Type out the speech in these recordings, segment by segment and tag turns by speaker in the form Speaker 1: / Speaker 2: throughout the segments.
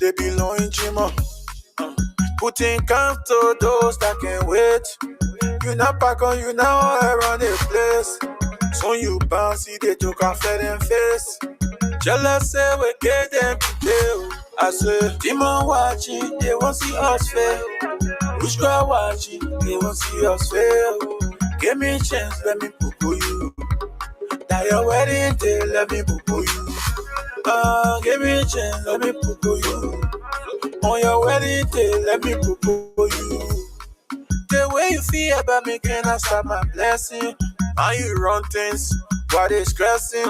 Speaker 1: they belong in Jima. Putting camp to those that can wait. You not pack on, you now around the place. So you bouncy, they took off them face. Jealous say we get them today. I say, demon watching, they won't see us fail. Which girl watching, they won't see us fail. Give me a chance, let me poo you. That your wedding day, let me poo you. Give me a chance, let me poo you. On your wedding day, let me poo you. The way you feel about me, can I stop my blessing? How you run things, while they stressing?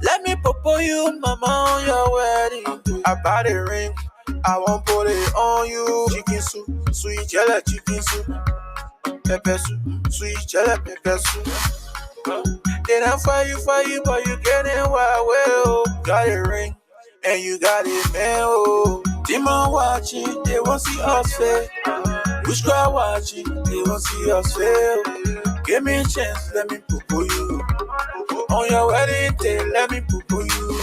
Speaker 1: Let me poo you, mama, on your wedding day. I buy the ring, I won't put it on you. Chicken soup, sweet jelly, chicken soup. Pepper soup, sweet jelly, pepper soup. Then I for you, but you getting wild, well. Got a ring, and you got it, man, oh. Demon watching, they won't see us fail. Which girl watching, they won't see us fail. Give me a chance, let me poo you. On your wedding day, let me poo you.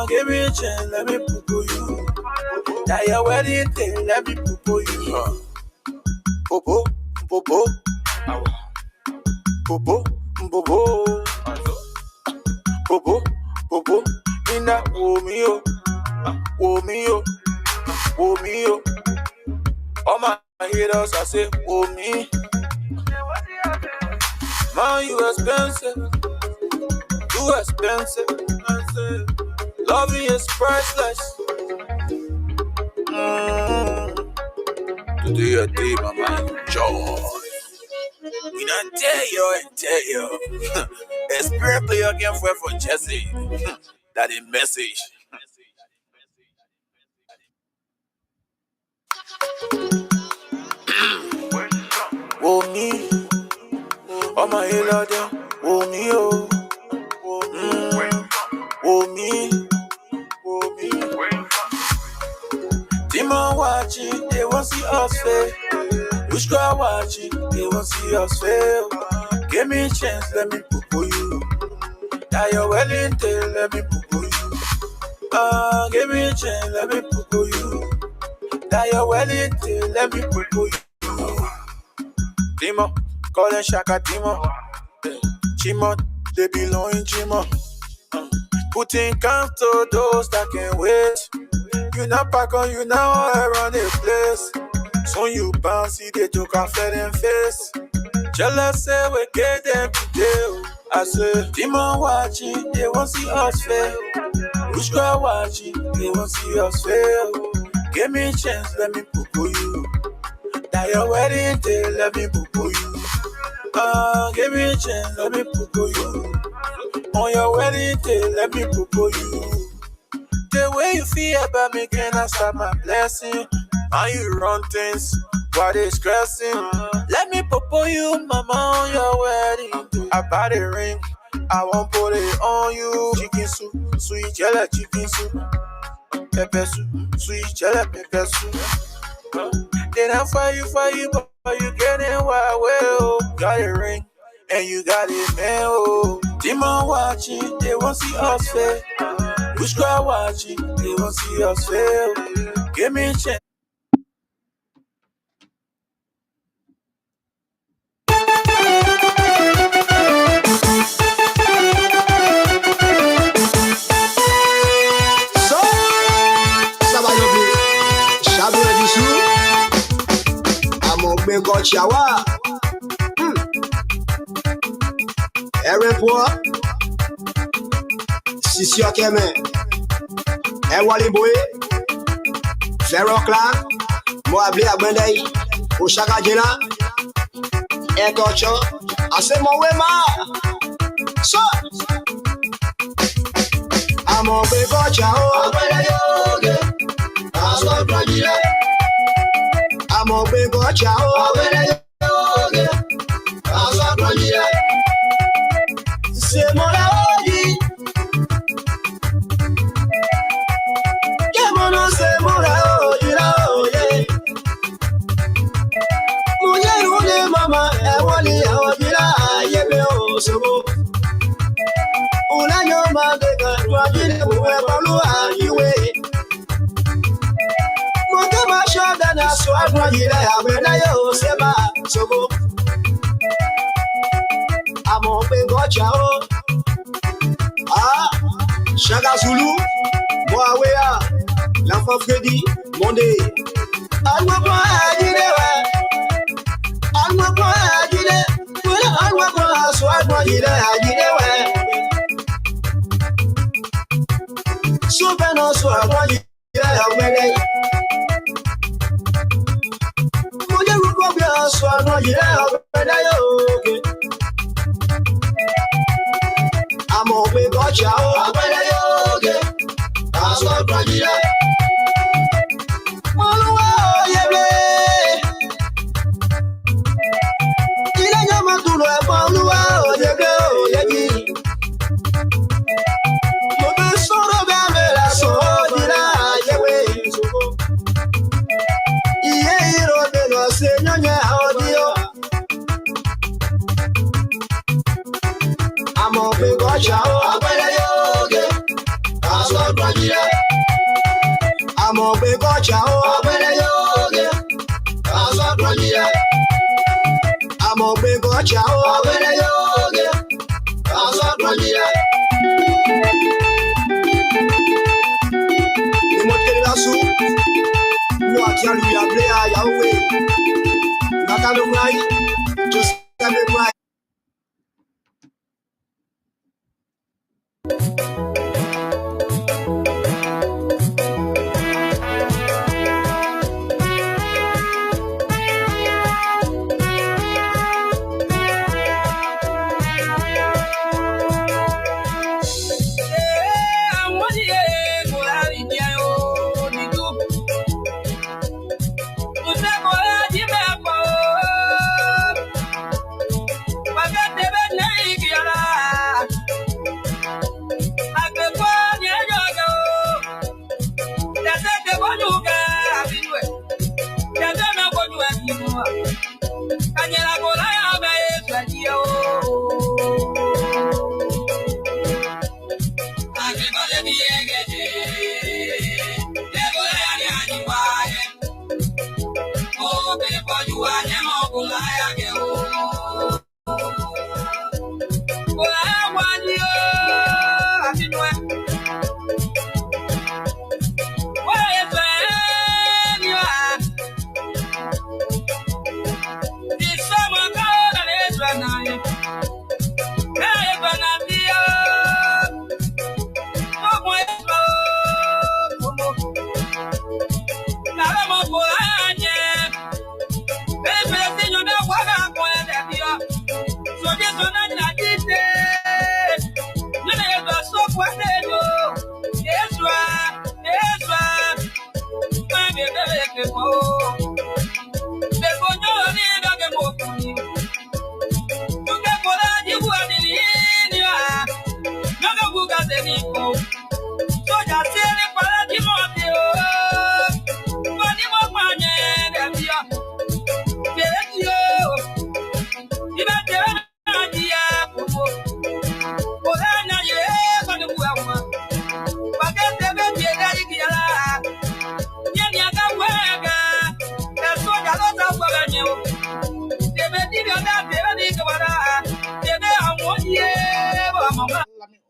Speaker 1: Give me a chance, let me poo you. Now your wedding day, let me poo you. Popo, popo, popo, popo, popo, popo. Inna womio, womio, womio. All my haters, I say, oh me. Man, you expensive. You expensive. Loving is priceless. Today a day, my man, joy. We not tell you. Spirit play again for Jesse. That is message. Oh me, oh my halo them. Oh me, oh, oh me, oh me. Demon watching, they won't see us fail. Which girl watching, they won't see us fail. Give me a chance, let me poo you. Now your wedding day, let me poo you. Give me a chance, let me poo you. Now your wedding day, let me poo you. Timo, call them Shaka Timo. Chimo, they belong in Chimo. Putting camp to those that can wait. You not pack on, you now around the place. So you bouncy, they took off them face. Jealous say we get them today. I say, demon watching, they won't see us fail. Which girl watching, they won't see us fail. Give me a chance, let me poo you. Now your wedding day, let me poo you. Give me a chance, let me poo you. On your wedding day, let me poo you. The way you feel about me, can I stop my blessing? How you run things, while they stressing? Let me poo you, mama, on your wedding day. I buy the ring, I won't put it on you. Chicken soup, sweet jelly, chicken soup. Pepper soup, sweet jelly, pepper soup. Then I for you, but you getting wild, well. Got a ring, and you got it, man, oh. Demon watching, they won't see us fail. Which girl watching, they won't see us fail. Give me a chance.
Speaker 2: So, ça va y Chaboué du sou. À mon bengo chiawa. Erin poa. Sisi okeme. Wally boy. Ferro clan. Mo abli abandai. O chaka jela. Kocho. Ase mo wema. So. Amo bengo chiao. Yoge. Aso brajile. Amo bengo chiao. Yoge. Aso brajile. C'est mon laodi. Que mon nom c'est mon laodi, laodi. Mouye roule mama, wali laodi la, yebe o sobo. Una nyoma deka, wajile mwe palu a iwe. na so abrojire agbena yo seba sogo. Amo pe gocha o. Ah, Chaga Zulu, Moawea, l'enfant Freddy, Mondé. Alwa kwa ajire we. Alwa kwa ajire. Wala alwa kwa so abrojire ajire we. So beno so abrojire agbena. So I'm not here, I'm over got you. I'm not here. I'm a big watch out. I'm a big watch out.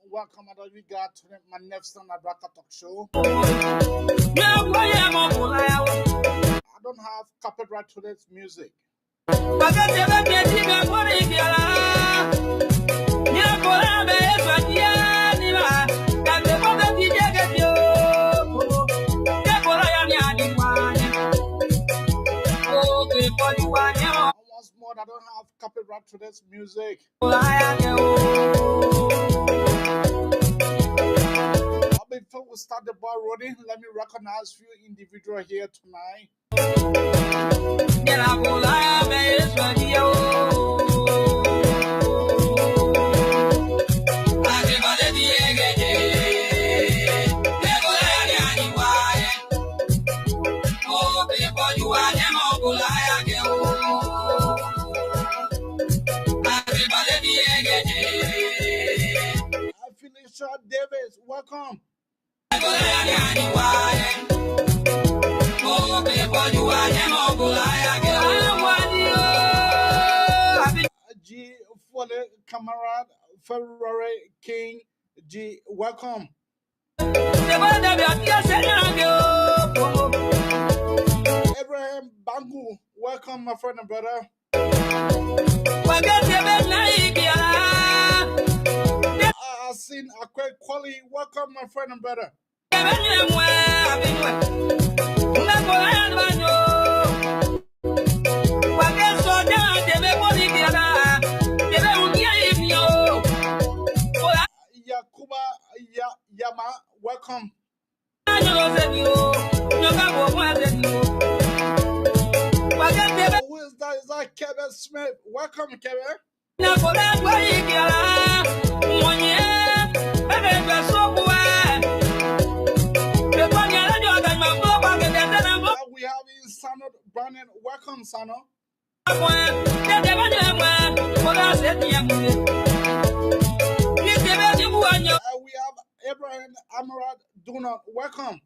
Speaker 3: Welcome, we got to my next on Abraka Talk Show. I don't have copyright to this music. Once more, I don't have copyright to this music. Before we start the ball rolling, let me recognize few individuals here tonight. Felicia Davis, welcome. comrade February King G. Welcome. Abraham Bangu, welcome, my friend and brother. I've seen Akwe Kwali, welcome, my friend and brother. Yakuba Yama, welcome. Who is that? Is that Kevin Smith? Welcome, Kevin. We have Sano Brandon. Welcome, Sano. We have Abraham Amarat Donald. Welcome.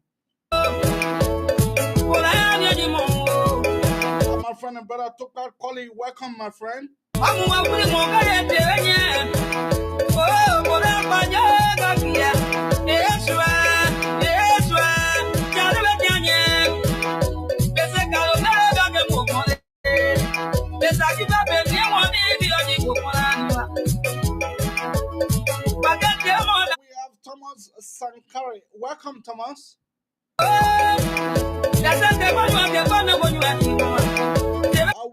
Speaker 3: My friend and brother took that calling. Welcome, my friend. We have Thomas Sankari. Welcome, Thomas.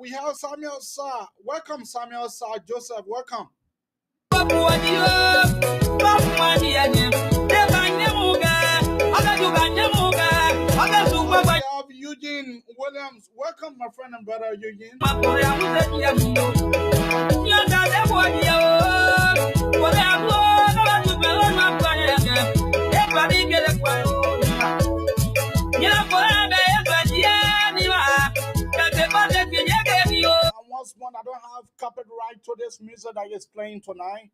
Speaker 3: We have Samuel Sa. Welcome, Samuel Sa. Joseph, welcome. We have Eugene Williams. Welcome, my friend and brother Eugene. Once more, I don't have copyright to this music that is playing tonight.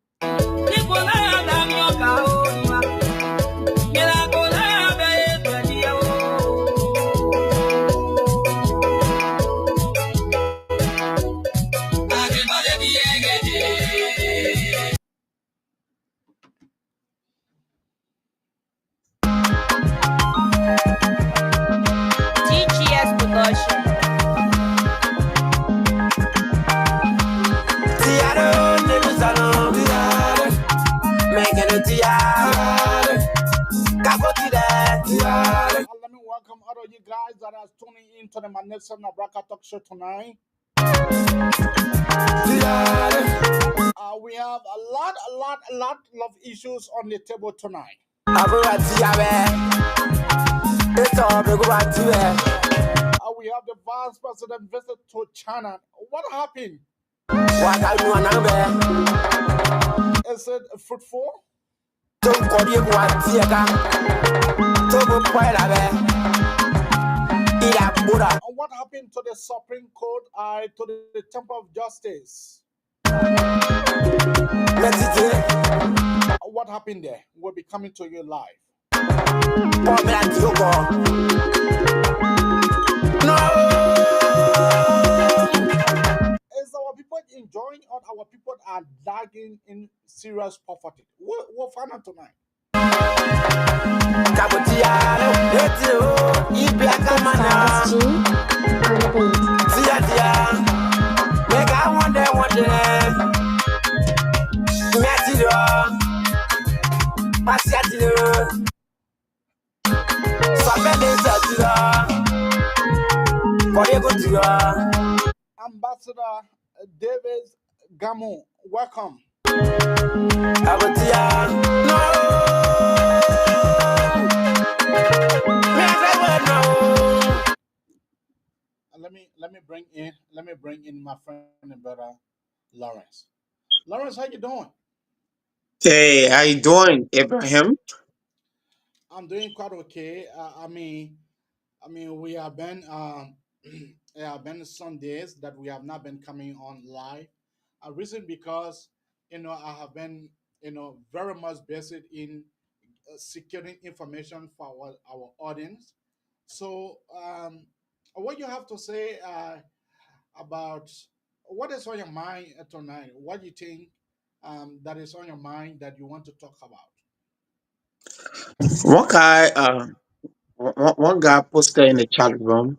Speaker 4: GGS Production.
Speaker 3: Let me welcome all of you guys that are tuning in to the Manessa Nabraka Talk Show tonight. We have a lot of issues on the table tonight. We have the vice president visit to China. What happened? Is it fruitful? What happened to the Supreme Court, to the Temple of Justice? What happened there? We'll be coming to you live. Is our people enjoying or our people are lagging in serious poverty? We'll find out tonight. Ambassador Davis Gamu, welcome. Let me bring in my friend and brother Lawrence. Lawrence, how you doing?
Speaker 5: Hey, how you doing, Abraham?
Speaker 3: I'm doing quite okay. We have been there have been some days that we have not been coming on live. Reason because I have been very much busy in securing information for our audience. So what you have to say about what is on your mind tonight? What you think that is on your mind that you want to talk about?
Speaker 5: One guy, one guy posted in the chat room,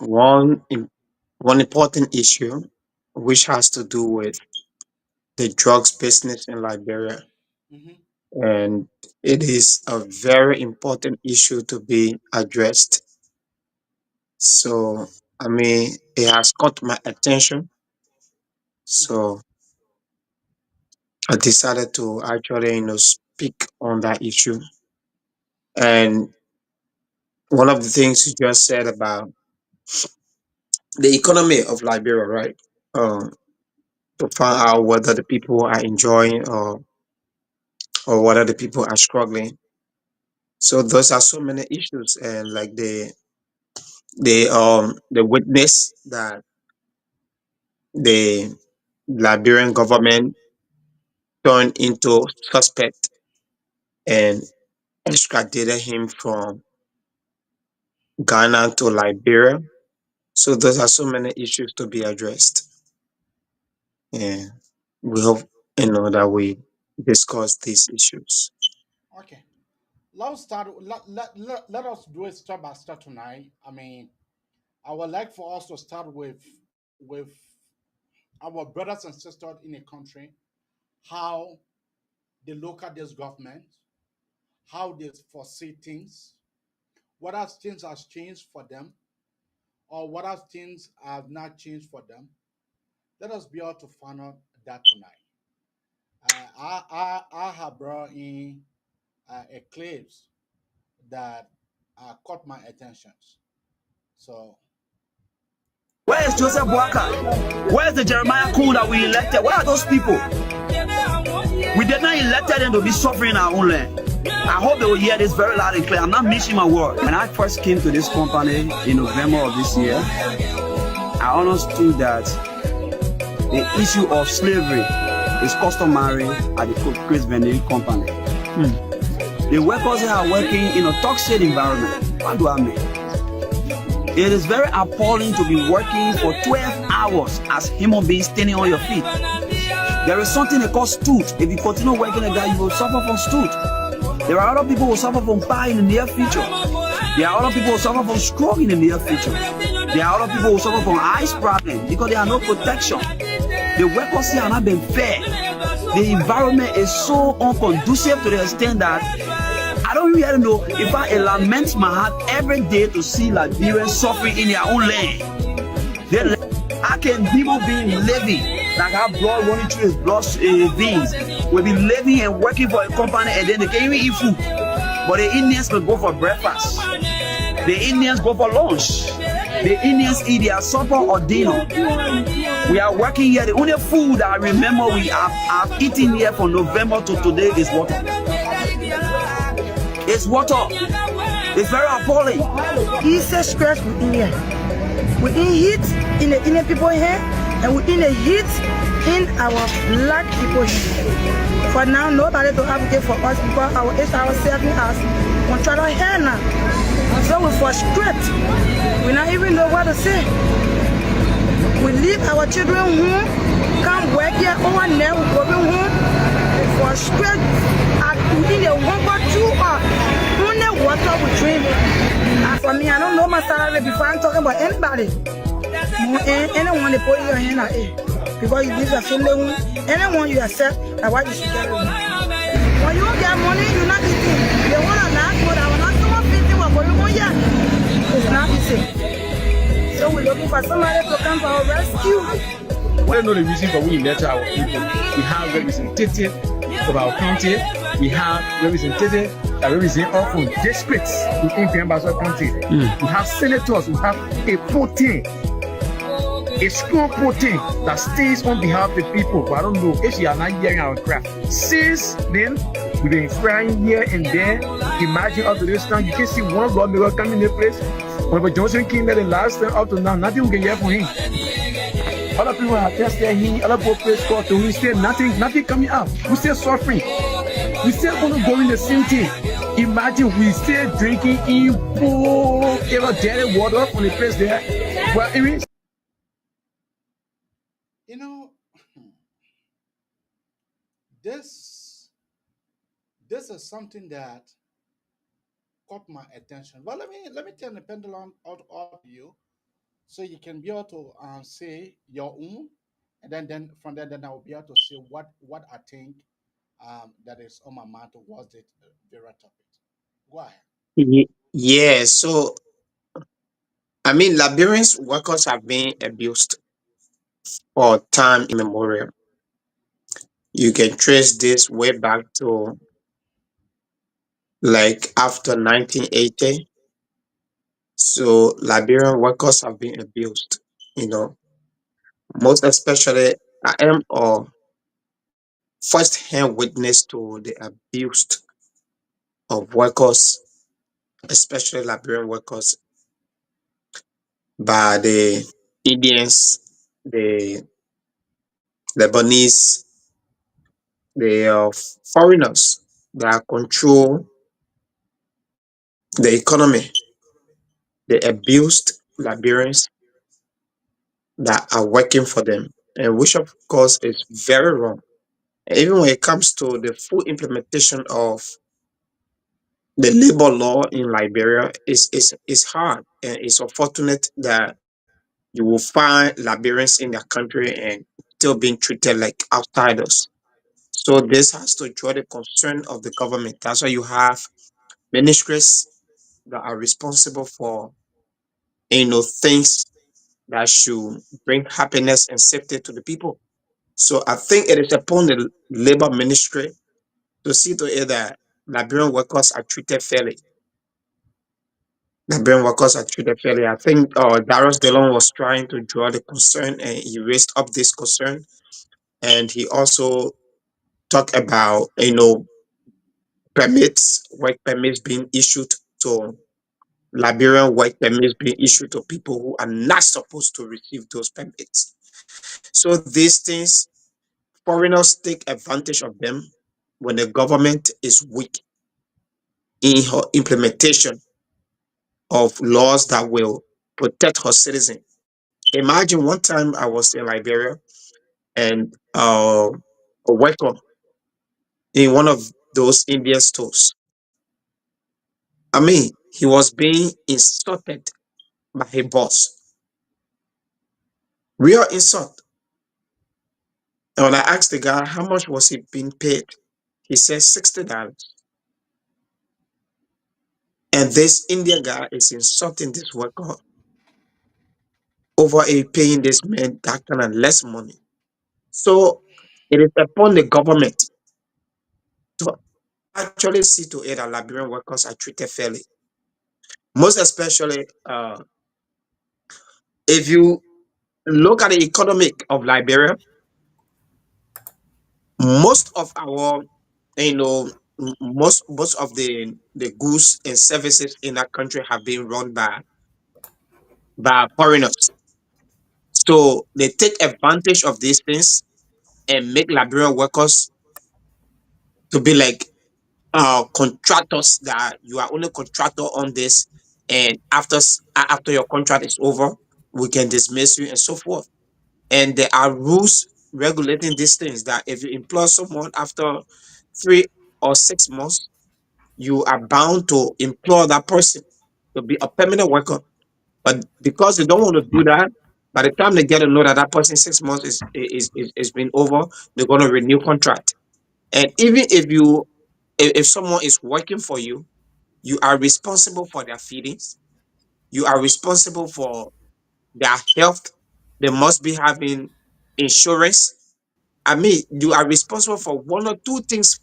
Speaker 5: one important issue, which has to do with the drugs business in Liberia,
Speaker 3: Hmm.
Speaker 5: and it is a very important issue to be addressed. So, I mean, it has caught my attention.
Speaker 3: Hmm.
Speaker 5: So, I decided to actually, speak on that issue. And one of the things you just said about the economy of Liberia, right? To find out whether the people are enjoying or whether the people are struggling. So those are so many issues, and like the witness that the Liberian government turned into suspect and extradited him from Ghana to Liberia. So those are so many issues to be addressed. Yeah, we hope that we discuss these issues.
Speaker 3: Okay. Let's start. Let us do it step by step tonight. I mean, I would like for us to start with our brothers and sisters in a country, how they look at this government, how they foresee things, what else things has changed for them, or what else things have not changed for them. Let us be able to find out that tonight. I have brought in a clips that caught my attention. So
Speaker 6: Where is Joseph Boaka? Where is the Jeremiah Kuhn that we elected? Where are those people? We did not elect them to be suffering in our own land. I hope they will hear this very loud and clear. I'm not missing my word. When I first came to this company in November of this year, I understood that the issue of slavery is customary at the Chris Vending company. The workers are working in a toxic environment. What do I mean? It is very appalling to be working for 12 hours as human beings standing on your feet. There is something they call stoot. If you continue working like that, you will suffer from stoot. There are other people who suffer from pie in the near future. There are other people who suffer from stroke in the near future. There are other people who suffer from eyes problems because there are no protection. The workers here are not being fair. The environment is so unconducive to the extent that I don't really know if I lament my heart every day to see Liberians suffering in their own land. I can people be living like have blood running through his blood veins. Will be living and working for a company and then they can't even eat food. But the Indians will go for breakfast. The Indians go for lunch. The Indians eat their supper or dinner. We are working here. The only food that I remember we have eaten here from November to today is water. It's water. It's very appalling.
Speaker 7: It's a stress within here. Within heat in the Indian people here, and within the heat in our black people here. For now, nobody to advocate for us because our 8 hours, 7 hours, we try to hear now. So we frustrate. We not even know what to say. We leave our children home, come work here, over there, we go home, frustrate. In the 1 or 2 hours, only water we drink. And for me, I don't know my salary before I'm talking about anybody. Anyone they put your hand at it. Because you live a family home, anyone you accept, that's why you should get it. When you get money, you're not eating. You want to laugh, but I will not do one thing for you. It's not easy. So we're looking for somebody to come for our rescue.
Speaker 8: We don't know the reason for we elect our people. We have representatives of our county. We have representatives that represent all from districts within Pembazo County. We have senators. We have a protein, a strong protein that stays on behalf of the people. But I don't know if you are not hearing our craft. Since then, we've been crying here and there. Imagine up to this time, you can see one lawmaker coming in the place. When Johnson came there the last time up to now, nothing will get here for him. Other people have tested him, other people press court to him, still nothing coming out. We still suffering. We still going to go in the same thing. Imagine we still drinking Igbo, dirty water from the place there. Well,
Speaker 3: you know, this this is something that caught my attention. But let me turn the pendulum out to you, so you can be able to say your own, and then from there, then I will be able to say what I think that is on my mind towards it very topic. Go ahead.
Speaker 5: Yeah, so I mean, Liberians workers have been abused for time immemorial. You can trace this way back to like after 1980. So Liberian workers have been abused. You know, most especially I am a first-hand witness to the abuse of workers, especially Liberian workers, by the Indians, the Lebanese, the foreigners that control the economy. They abused Liberians that are working for them, and which of course is very wrong. Even when it comes to the full implementation of the labor law in Liberia, is hard, and it's unfortunate that you will find Liberians in their country and still being treated like outsiders. So this has to draw the concern of the government. That's why you have ministries that are responsible for things that should bring happiness and safety to the people. So I think it is upon the labor ministry to see to it that Liberian workers are treated fairly. Liberian workers are treated fairly. I think Darius Delon was trying to draw the concern and he raised up this concern. And he also talked about, work permits being issued to Liberian work permits being issued to people who are not supposed to receive those permits. So these things, foreigners take advantage of them when the government is weak in her implementation of laws that will protect her citizens. Imagine one time I was in Liberia and a worker in one of those Indian stores. I mean, he was being insulted by his boss. Real insult. And when I asked the guy how much was he being paid, he said $60. And this Indian guy is insulting this worker over a paying this man that kind of less money. So it is upon the government to actually see to it that Liberian workers are treated fairly. Most especially, if you look at the economic of Liberia, most of our, you know, most of the goods and services in that country have been run by foreigners. So they take advantage of these things and make Liberian workers to be like contractors that you are only contractor on this, and after your contract is over, we can dismiss you and so forth. And there are rules regulating these things that if you employ someone after 3 or 6 months, you are bound to employ that person to be a permanent worker. But because they don't want to do that, by the time they get to know that that person 6 months is been over, they're going to renew contract. And even if someone is working for you, you are responsible for their feelings. You are responsible for their health. They must be having insurance. I mean, you are responsible for one or two things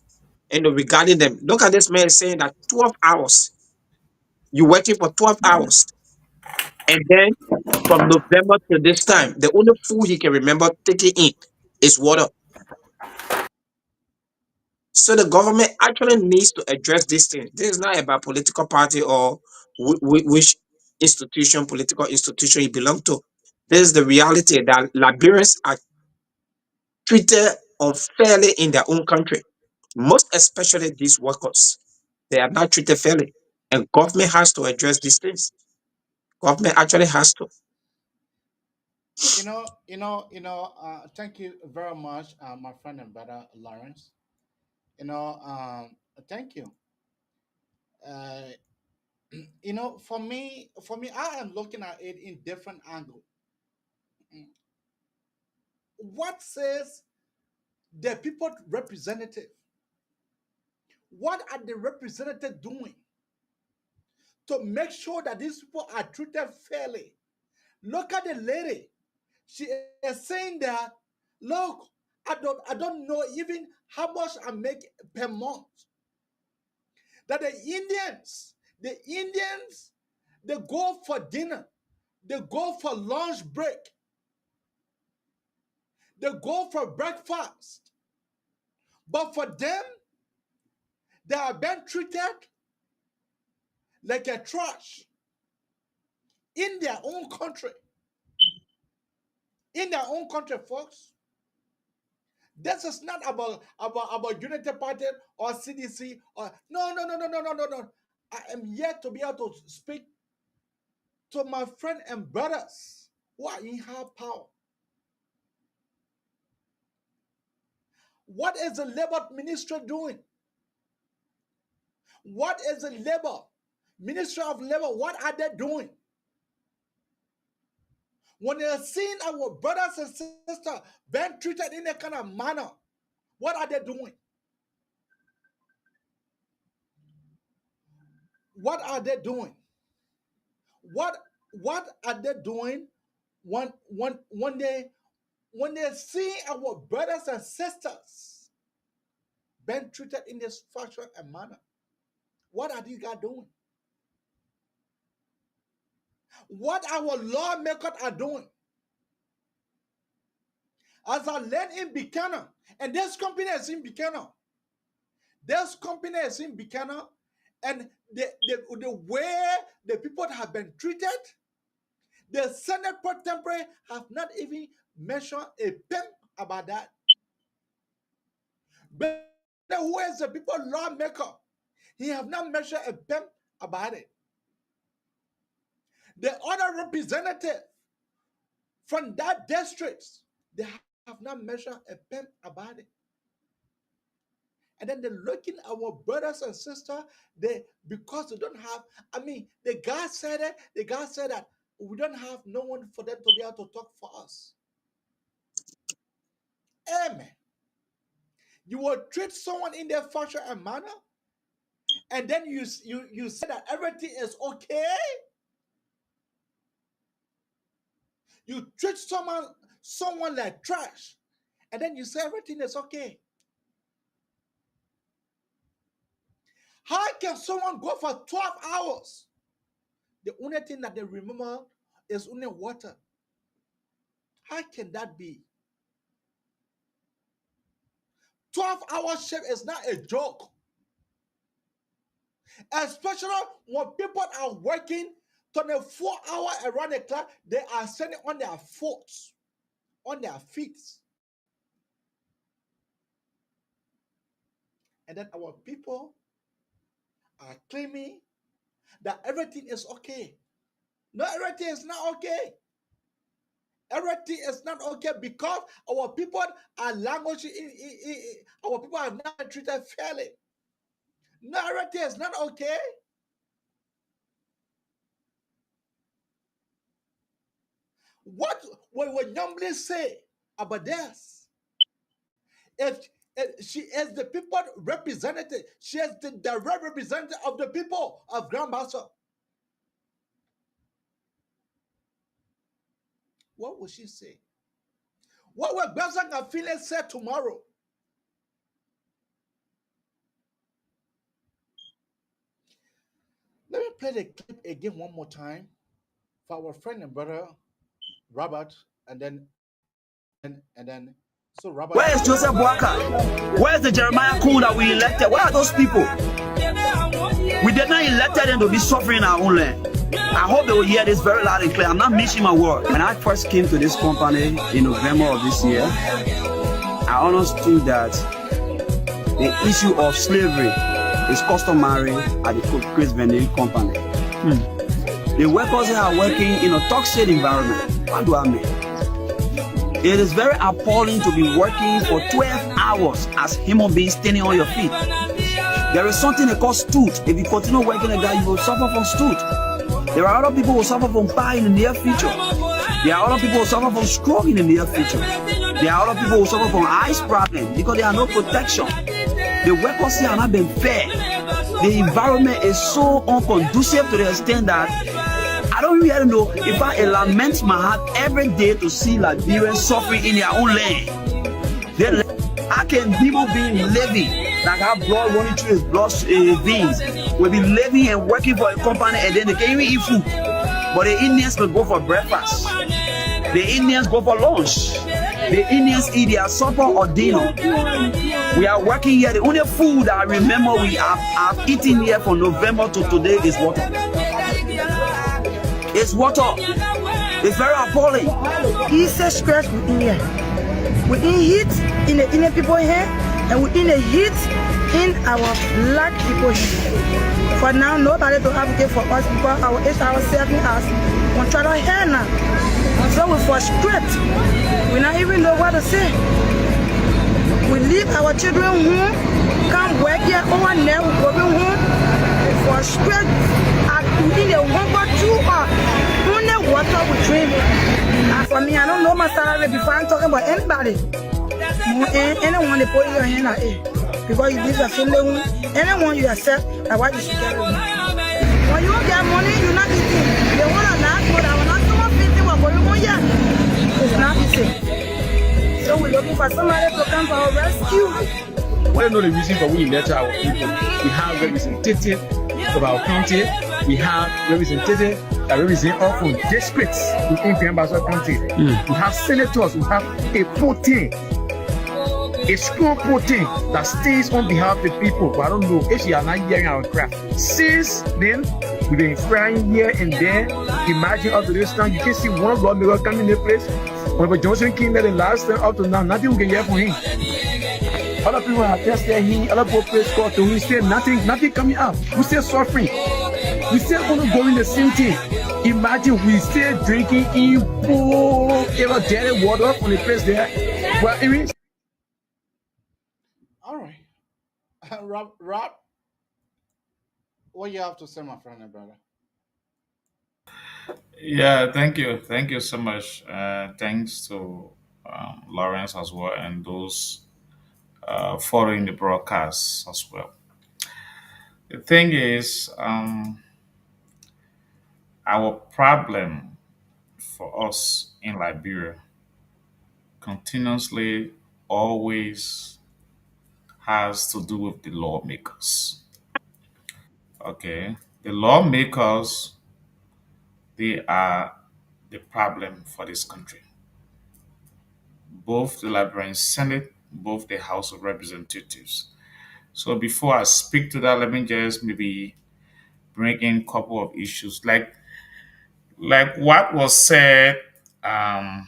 Speaker 5: regarding them. Look at this man saying that 12 hours. You're working for 12 hours. And then from November to this time, the only food he can remember taking in is water. So the government actually needs to address these things. This is not about political party or which political institution you belong to. This is the reality that Liberians are treated unfairly in their own country. Most especially these workers, they are not treated fairly, and government has to address these things. Government actually has to.
Speaker 3: Thank you very much, my friend and brother Lawrence. Thank you. Uh, for me, I am looking at it in different angle. What says the people representative? What are the representative doing to make sure that these people are treated fairly? Look at the lady. She is saying that, look, I don't know even how much I make per month. That the Indians, they go for dinner, they go for lunch break, they go for breakfast. But for them, they are being treated like a trash in their own country. In their own country, folks. This is not about Unity Party or CDC or no. I am yet to be able to speak to my friend and brothers who are in high power. What is the labor ministry doing? What is the Ministry of Labor, what are they doing? When they're seeing our brothers and sisters being treated in a kind of manner, what are they doing? What are they doing? What are they doing when they see our brothers and sisters being treated in this fashion and manner? What are these guys doing? What our lawmakers are doing? As I learned in Buchanan, and this company is in Buchanan. And the way the people have been treated, the Senate pro tempore have not even mentioned a pen about that. But who is the people lawmaker? He have not mentioned a pen about it. The other representative from that district, they have not mentioned a pen about it. And then they're looking at our brothers and sisters, because they don't have, the guy said that we don't have no one for them to be able to talk for us. Amen. You will treat someone in their fashion and manner, and then you say that everything is okay. You treat someone like trash, and then you say everything is okay. How can someone go for 12 hours? The only thing that they remember is only water. How can that be? 12-hour shift is not a joke. Especially when people are working 24 hours around the clock, they are standing on their feet. And then our people are claiming that everything is okay. No, everything is not okay. Everything is not okay because our people are languishing. Our people are not treated fairly. No, everything is not okay. What we would normally say about this, if she is the people representative, she is the direct representative of the people of Grand Bassa, what will she say? What will Bessa Gafile say tomorrow? Let me play the clip again one more time for our friend and brother Robert, and then so Robert.
Speaker 6: Where is Joseph Boaka? Where is the Jeremiah Kuhn that we elected? Where are those people? We did not elect them to be suffering in our own land. I hope they will hear this very loud and clear. I'm not missing my word. When I first came to this company in November of this year, I understood that the issue of slavery is customary at the Chris Vending company. The workers are working in a toxic environment. What do I mean? It is very appalling to be working for 12 hours as human beings standing on your feet. There is something they call stoot. If you continue working like that, you will suffer from stoot. There are other people who suffer from pie in the near future. There are other people who suffer from stroke in the near future. There are other people who suffer from eyes problems because there are no protection. The workers here are not being fair. The environment is so unconducive to the extent that I don't really know if I lament my heart every day to see Liberians suffering in their own land. How can people be living like have blood running through his blood veins? Will be living and working for a company and then they can't even eat food. But the Indians will go for breakfast. The Indians go for lunch. The Indians eat their supper or dinner. We are working here. The only food that I remember we have eaten here from November to today is water. It's water. It's very appalling.
Speaker 7: It's a stress within here. We in heat in the inner people here, and we in the heat in our black people here. For now, nobody to advocate for us because our 8 hours, 7 hours, we try to hear now. So we frustrate. We not even know what to say. We leave our children home, come work here over there, we go home, frustrate. We need a 1 or 2 hours. Only water we drink. And for me, I don't know my salary before I'm talking about anybody. Anyone they put your hand at it. Because you leave your family home, anyone you accept, that's why you should get it. When you don't get money, you're not eating. You want to laugh, but I will not someone fitting what you want. Yeah. It's not easy. So we're looking for somebody to come for our rescue.
Speaker 8: We don't know the reason for we elect our people. We have representatives of our county. We have representatives that represent often districts within Pembaso County. We have senators. We have a potent, a strong potent that stays on behalf of the people. But I don't know if you are not hearing our craft. Since then, we've been flying here and there. Imagine up to this time, you can see one lawmaker coming in the place. When Johnson came there the last time up to now, nothing we can hear from him. Other people have tested him, other people press court to him, still nothing coming up. We still suffering. We still only going the same thing. Imagine we still drinking in pool, dirty water from the place there. Well, I mean,
Speaker 3: All right. Rob, what you have to say, my friend and brother?
Speaker 9: Yeah, thank you so much. Thanks to Lawrence as well and those following the broadcast as well. The thing is, our problem for us in Liberia continuously always has to do with the lawmakers. Okay, the lawmakers, they are the problem for this country. Both the Liberian Senate, both the House of Representatives. So before I speak to that, let me just maybe bring in a couple of issues, like what was said um,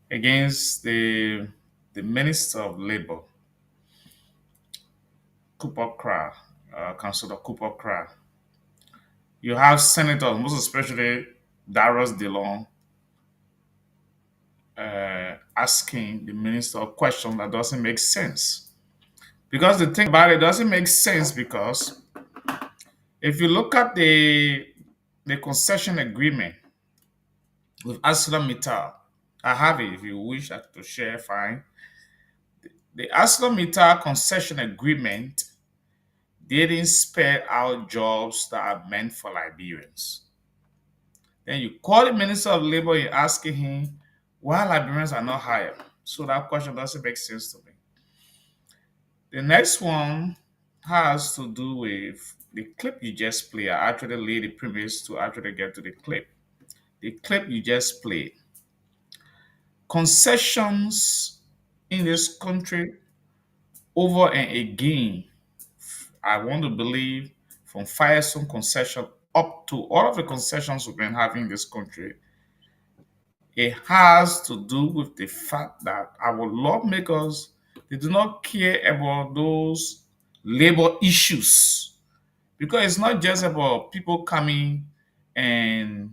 Speaker 9: against the Minister of Labor, Cooper Cra, Councillor Cooper Cra. You have senators, most especially Darius DeLong, asking the minister a question that doesn't make sense. Because the thing about it doesn't make sense because if you look at the concession agreement with ArcelorMittal, I have it if you wish to share, fine. The ArcelorMittal concession agreement didn't spell out jobs that are meant for Liberians. Then you call the Minister of Labor, you're asking him why Liberians are not hired. So that question doesn't make sense to me. The next one has to do with the clip you just played. I actually laid the premise to actually get to the clip. The clip you just played. Concessions in this country over and again, I want to believe from Firestone concession up to all of the concessions we've been having in this country, it has to do with the fact that our lawmakers, they do not care about those labor issues, because it's not just about people coming and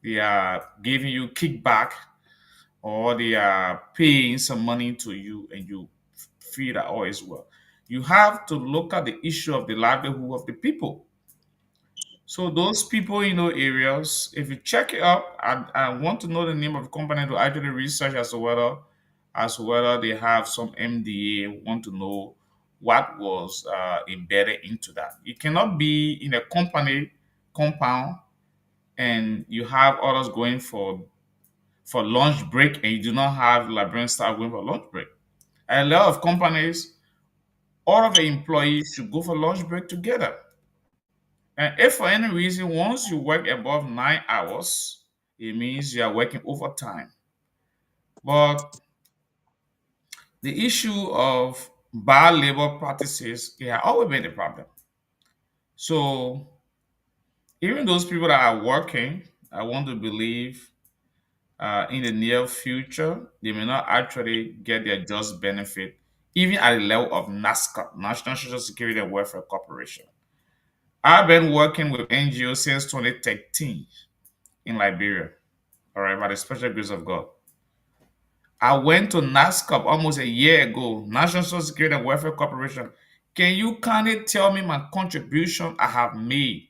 Speaker 9: they are giving you kickback or they are paying some money to you and you feel that all is well. You have to look at the issue of the livelihood of the people. So those people in those areas, if you check it up, I want to know the name of the company to actually research as whether they have some MDA. Want to know what was embedded into that. You cannot be in a company compound and you have others going for lunch break and you do not have Liberian staff going for lunch break. A lot of companies, all of the employees should go for lunch break together. And if for any reason, once you work above 9 hours, it means you are working overtime. But the issue of bad labor practices, it has always been a problem. So even those people that are working, I want to believe in the near future, they may not actually get their just benefit, even at the level of NASCA, National Social Security and Welfare Corporation. I've been working with NGOs since 2013 in Liberia, all right, by the special grace of God. I went to NASCA almost a year ago, National Social Security and Welfare Corporation. Can you kindly tell me my contribution I have made?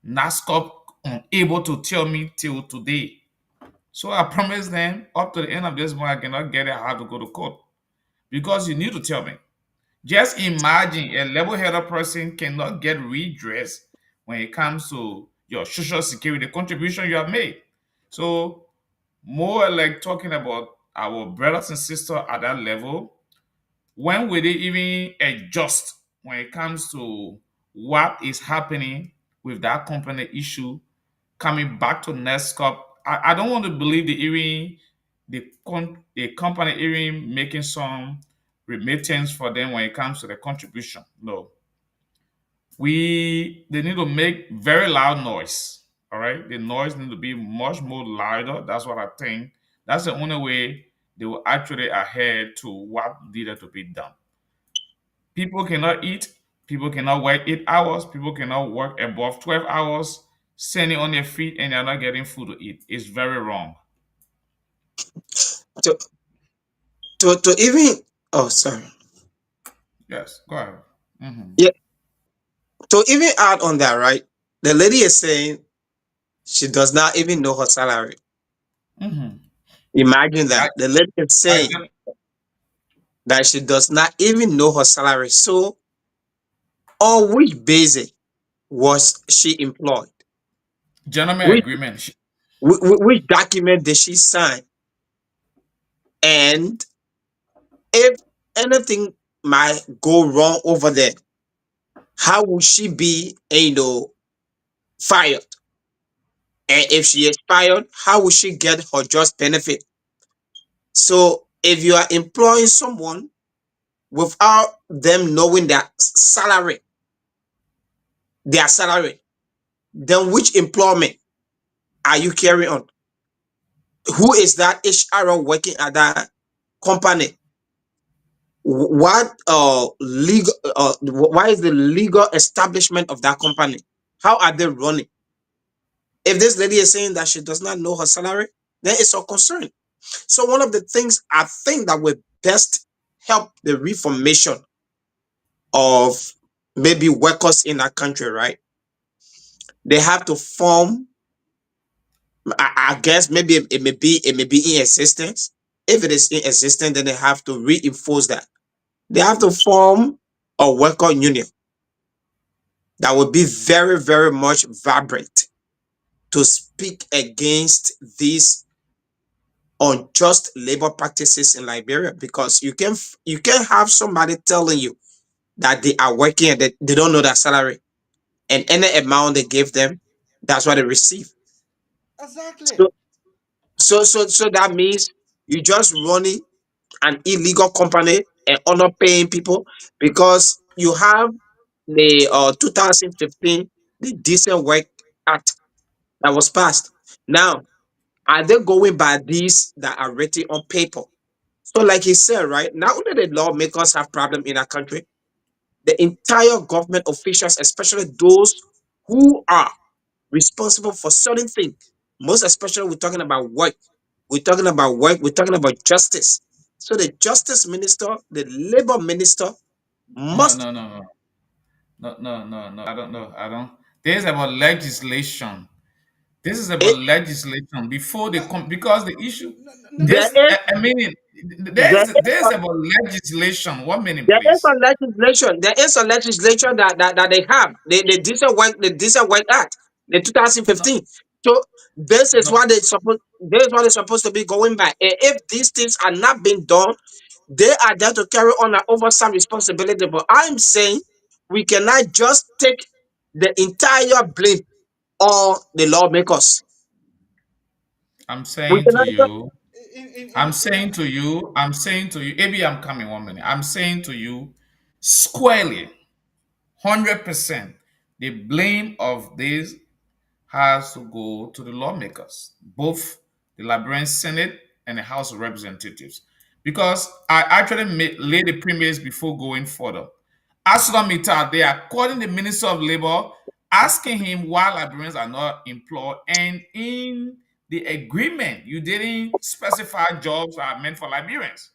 Speaker 9: NASCA unable to tell me till today. So I promised them up to the end of this month, I cannot get it. I have to go to court because you need to tell me. Just imagine a level-headed person cannot get redress when it comes to your social security contribution you have made. So more like talking about our brothers and sisters at that level, when will they even adjust when it comes to what is happening with that company issue coming back to Netscope? I don't want to believe the company even making some remittance for them when it comes to the contribution. No, they need to make very loud noise. All right, the noise need to be much more louder. That's what I think. That's the only way they will actually adhere to what needed to be done. People cannot eat. People cannot work 8 hours. People cannot work above 12 hours, standing on their feet, and they're not getting food to eat. It's very wrong.
Speaker 5: To to even oh sorry.
Speaker 9: Yes, go ahead. Hmm.
Speaker 5: Yeah, to even add on that, right? The lady is saying she does not even know her salary.
Speaker 9: Hmm.
Speaker 5: Imagine
Speaker 9: I,
Speaker 5: that. The lady is
Speaker 9: I
Speaker 5: saying that she does not even know her salary. So on which basis was she employed?
Speaker 9: gentleman
Speaker 5: Which
Speaker 9: agreement.
Speaker 5: which document did she sign? And if anything might go wrong over there, how will she be, fired? And if she is fired, how will she get her just benefit? So if you are employing someone without them knowing their salary, then which employment are you carrying on? Who is that HR working at that company? What legal? Why is the legal establishment of that company? How are they running? If this lady is saying that she does not know her salary, then it's a concern. So one of the things I think that would best help the reformation of maybe workers in our country, right? They have to form. I guess maybe it may be in existence. If it is in existence, then they have to reinforce that. They have to form a worker union that will be very, very much vibrant to speak against these unjust labor practices in Liberia, because you can have somebody telling you that they are working and they don't know their salary, and any amount they give them, that's what they receive.
Speaker 3: Exactly.
Speaker 5: So that means you just running an illegal company and are not paying people, because you have the 2015, the Decent Work Act that was passed. Now, are they going by these that are written on paper? So, like he said, right, not only the lawmakers have problem in our country, the entire government officials, especially those who are responsible for certain things, most especially we're talking about work, we're talking about justice. So the justice minister, the labor minister
Speaker 9: No,
Speaker 5: must.
Speaker 9: no, no, no, no, no, no, no. I don't know. I don't. This is about legislation. This is about
Speaker 5: It,
Speaker 9: legislation before they
Speaker 3: No,
Speaker 9: come because the issue.
Speaker 3: no, no, no.
Speaker 5: there
Speaker 9: This,
Speaker 5: is
Speaker 9: I mean,
Speaker 5: there
Speaker 9: there's
Speaker 5: is
Speaker 9: about legislation. 1 minute,
Speaker 5: There is
Speaker 9: please.
Speaker 5: a legislation. There is a legislation that they have. The decent work act, the
Speaker 9: No,
Speaker 5: 2015. So this is
Speaker 9: no.
Speaker 5: what they supposed. This is what they're supposed to be going by. And if these things are not being done, they are there to carry on an oversight responsibility. But I'm saying we cannot just take the entire blame on the lawmakers.
Speaker 9: I'm
Speaker 5: We
Speaker 9: saying to
Speaker 5: cannot just,
Speaker 9: you.
Speaker 3: In,
Speaker 9: I'm saying to you. I'm saying to you. Maybe I'm coming 1 minute. I'm saying to you, squarely, 100%. The blame of this has to go to the lawmakers, both the Liberian Senate and the House of Representatives. Because I actually laid the premise before going further. ArcelorMittal, they are calling the Minister of Labor, asking him why Liberians are not employed. And in the agreement, you didn't specify jobs that are meant for Liberians.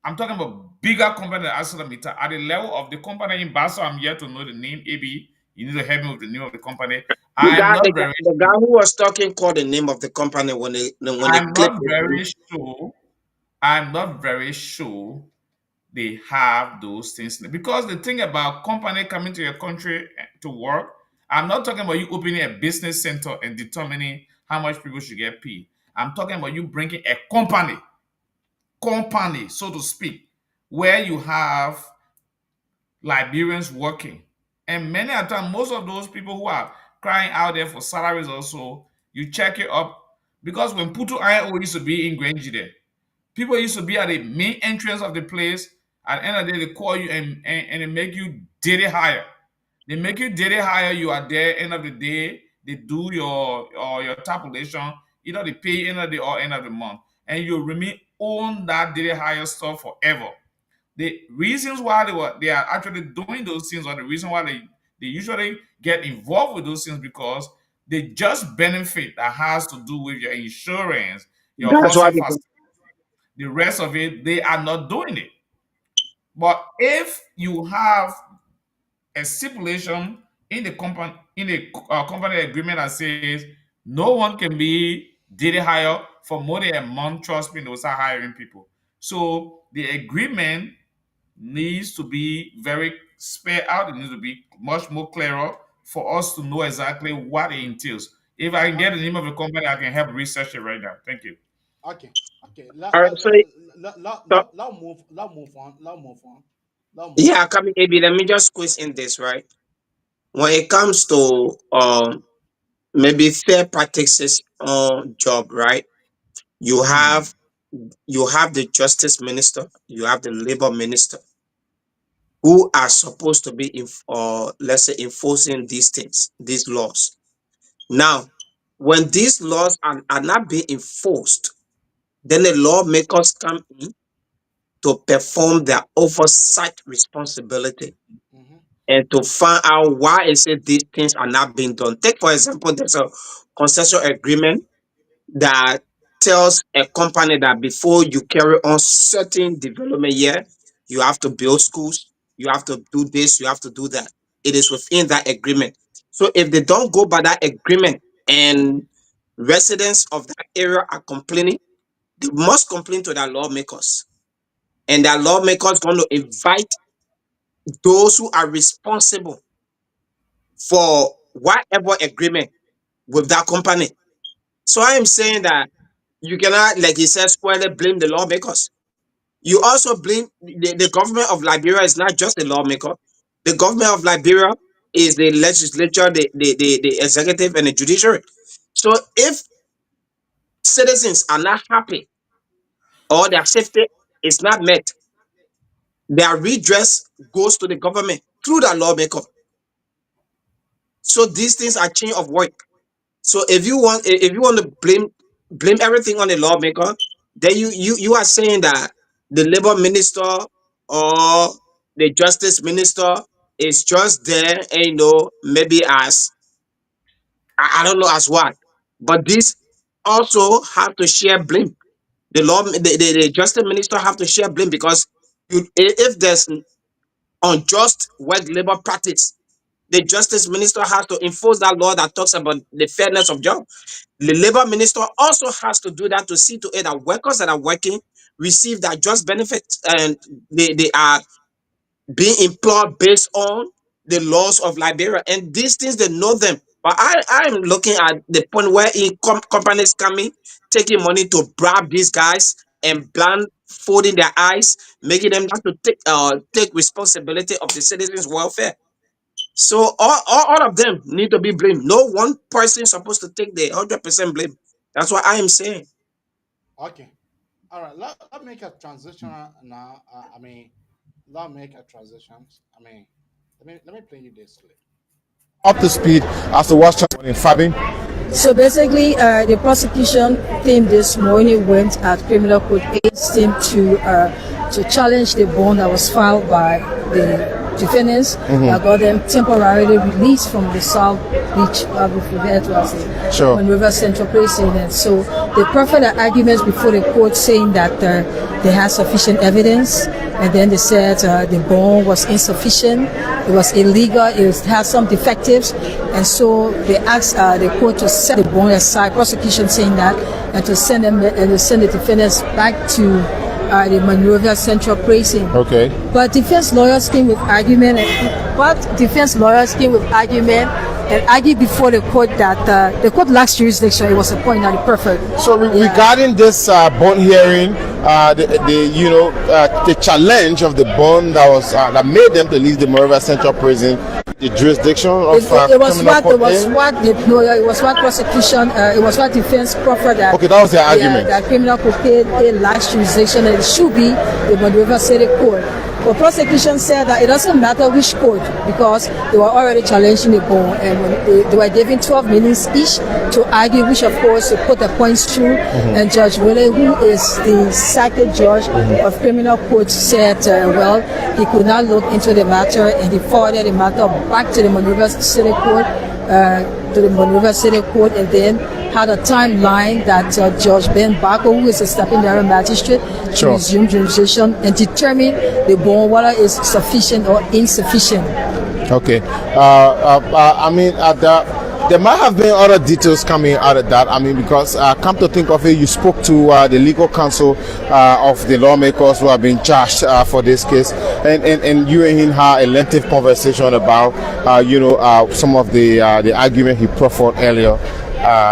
Speaker 9: I'm talking about bigger company than ArcelorMittal. At the level of the company in Basel, I'm yet to know the name. Maybe you need to help me with the name of the company.
Speaker 5: the
Speaker 9: I'm
Speaker 5: guy,
Speaker 9: not very
Speaker 5: the guy who was talking called the name of the company when they
Speaker 9: I'm
Speaker 5: clicked
Speaker 9: not
Speaker 5: it.
Speaker 9: very sure. I'm not very sure they have those things because the thing about company coming to your country to work, I'm not talking about you opening a business center and determining how much people should get paid. I'm talking about you bringing a company, so to speak, where you have Liberians working. And many a time, most of those people who are crying out there for salaries also, you check it up. Because when Putu IO used to be in Grange there, people used to be at the main entrance of the place. At the end of the day, they call you and they make you daily hire. They make you daily hire, you are there, end of the day, they do your tabulation, either they pay end of the day or end of the month. And you remain on that daily hire stuff forever. The reasons why they are actually doing those things, or the reason why they usually get involved with those things, because they just benefit that has to do with your insurance, your
Speaker 5: That's why
Speaker 9: hustle
Speaker 5: they,
Speaker 9: facility. The rest of it, they are not doing it. But if you have a stipulation in the company agreement that says no one can be daily hire for more than a month, trust me, they'll start hiring people. So the agreement needs to be very spelled out. It needs to be much more clearer for us to know exactly what it entails. If I can get the
Speaker 3: Okay,
Speaker 9: name of the company, I can help research it right now. Thank you.
Speaker 3: okay, okay.
Speaker 5: all right. So
Speaker 3: Let move on. Let move on. Let move
Speaker 5: yeah,
Speaker 3: on.
Speaker 5: coming AB, let me just squeeze in this, right? When it comes to maybe fair practices on job, right? You
Speaker 9: Hmm.
Speaker 5: have you have the justice minister, you have the labor minister, who are supposed to be let's say enforcing these things, these laws. Now, when these laws are not being enforced, then the lawmakers come in to perform their oversight responsibility
Speaker 3: Mm-hmm.
Speaker 5: and to find out why is it these things are not being done. Take for example, there's a concession agreement that tells a company that before you carry on certain development here, you have to build schools, you have to do this, you have to do that. It is within that agreement. So if they don't go by that agreement and residents of that area are complaining, they must complain to their lawmakers. And their lawmakers going to invite those who are responsible for whatever agreement with that company. So I am saying that you cannot, like he said, squarely blame the lawmakers. You also blame the government of Liberia is not just the lawmaker. The government of Liberia is the legislature, the executive, and the judiciary. So if citizens are not happy or their safety is not met, their redress goes to the government through the lawmaker. So these things are chain of work. So if you want to blame everything on the lawmaker, then you are saying that the labor minister or the justice minister is just there, and maybe as I don't know as what, but this also have to share blame. The justice minister have to share blame because if there's unjust work labor practice, the justice minister has to enforce that law that talks about the fairness of job. The labor minister also has to do that to see to it that workers that are working receive that just benefits and they are being employed based on the laws of Liberia. And these things, they know them. But I'm looking at the point where companies coming, taking money to bribe these guys and blindfolding their eyes, making them have to take responsibility of the citizens' welfare. So all of them need to be blamed. No one person is supposed to take the 100% blame. That's what I am saying.
Speaker 3: Okay. All right. Let make a transition now. Let make a transition. I mean, let me play you this clip.
Speaker 10: Up to speed as to what's in Fabi.
Speaker 7: So basically, the prosecution team this morning went at criminal court agents team to challenge the bond that was filed by the defendants that got them temporarily released from the South Beach, referred to as the
Speaker 10: Sure.
Speaker 7: River Central Prison. And so they proffered their arguments before the court saying that they had sufficient evidence, and then they said the bond was insufficient, it was illegal, it had some defectives, and so they asked the court to set the bond aside, prosecution saying that, and to send them and to send the defendants back to the Monrovia Central Prison.
Speaker 10: Okay.
Speaker 7: But defense lawyers came with argument, and argued before the court that the court lacks jurisdiction. It was a point that the perfect.
Speaker 10: So regarding this bond hearing, the challenge of the bond that was that made them to leave the Monrovia Central Prison, the jurisdiction of
Speaker 7: it was what prosecution, it was what defense proffered that.
Speaker 10: Okay, that was their argument.
Speaker 7: That criminal court lacks jurisdiction and it should be the Monrovia City Court. But prosecution said that it doesn't matter which court because they were already challenging the bond, and when they were given 12 minutes each to argue, which of course they put the points through. And Judge Willie, who is the circuit judge of criminal court, said well, he could not look into the matter, and he forwarded the matter back to the Monrovia City Court, and then had a timeline that Judge Ben Bako, who is a stepping down magistrate, to resume jurisdiction and determine the bond whether it's sufficient or insufficient.
Speaker 10: Okay. There might have been other details coming out of that. Because come to think of it, you spoke to the legal counsel of the lawmakers who have been charged for this case, and you and him had a lengthy conversation about some of the argument he proffered earlier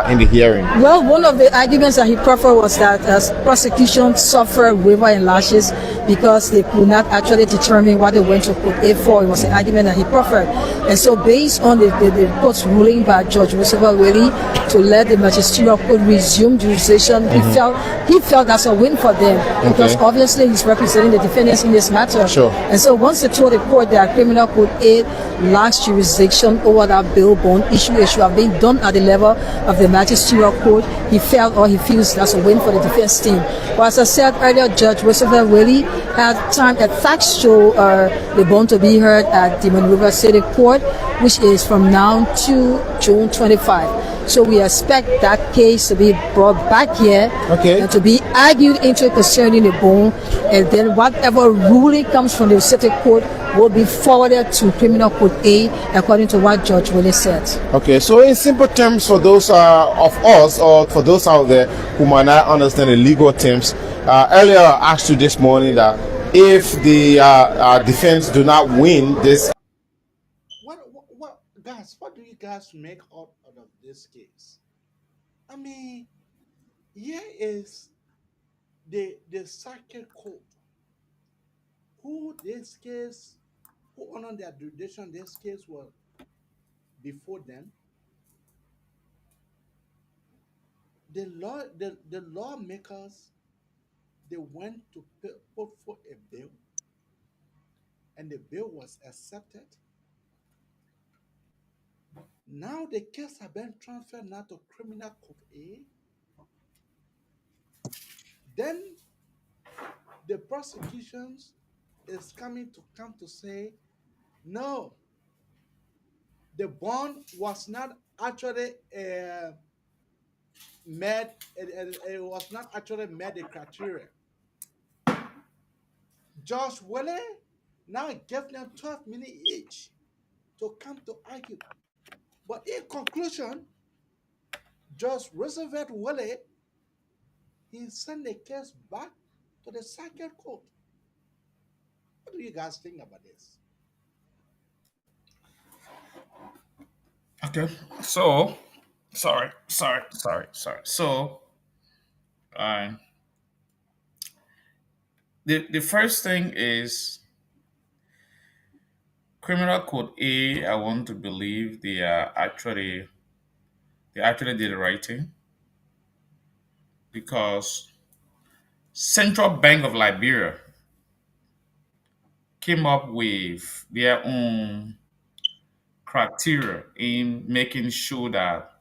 Speaker 10: in the hearing.
Speaker 7: Well, one of the arguments that he proffered was that prosecution suffered waiver and lashes because they could not actually determine what they went to court A for. It was an argument that he proffered. And so based on the court's ruling by Judge Roosevelt Willie to let the magisterial court resume jurisdiction, he felt that's a win for them because obviously he's representing the defendants in this matter.
Speaker 10: Sure.
Speaker 7: And so once they told the court that criminal court A lacks jurisdiction over that bail bond issue, it should have been done at the level of the magisterial court, he feels that's a win for the defense team. But as I said earlier, Judge Roosevelt Willie had time at facts show the bond to be heard at the Monrovia City Court, which is from now to June 25. So we expect that case to be brought back here and to be argued into concerning the bond, and then whatever ruling comes from the city court will be forwarded to criminal court A according to what Judge Willie said.
Speaker 10: Okay, so in simple terms, for those of us or for those out there who might not understand the legal terms, earlier I asked you this morning that if the defense do not win this,
Speaker 3: What guys? What do you guys make out of this case? Here is the circuit court who honored their jurisdiction. This case was before them. The lawmakers, they went to put for a bill, and the bill was accepted. Now the case has been transferred now to criminal court A. Then the prosecutions is come to say, no, the bond was not actually it was not actually met the criteria. Judge Welle now gave them 12 minutes each to come to argue. But in conclusion, Judge Roosevelt Welle, he sent the case back to the circuit court. What do you guys think about this?
Speaker 9: Okay. So, sorry. So, uh, the first thing is criminal code A. I want to believe they actually did the right thing because Central Bank of Liberia came up with their own criteria in making sure that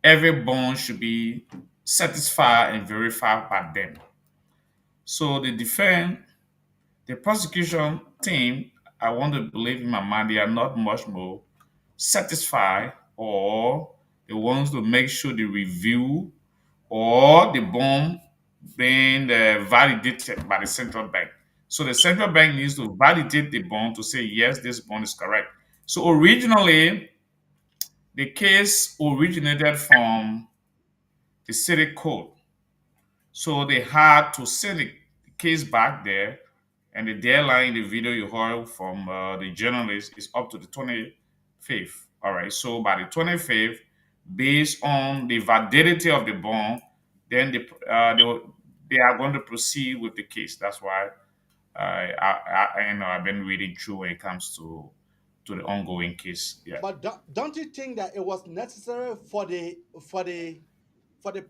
Speaker 9: every bond should be satisfied and verified by them. So the prosecution team, I want to believe in my mind, they are not much more satisfied or they want to make sure the review or the bond being validated by the central bank. So the central bank needs to validate the bond to say, yes, this bond is correct. So originally, the case originated from the city code. So they had to send the case back there, and the deadline in the video you heard from the journalist is up to the 25th. All right. So by the 25th, based on the validity of the bond, then they are going to proceed with the case. That's why I've been reading through when it comes to the ongoing case. Yeah.
Speaker 3: But don't you think that it was necessary for the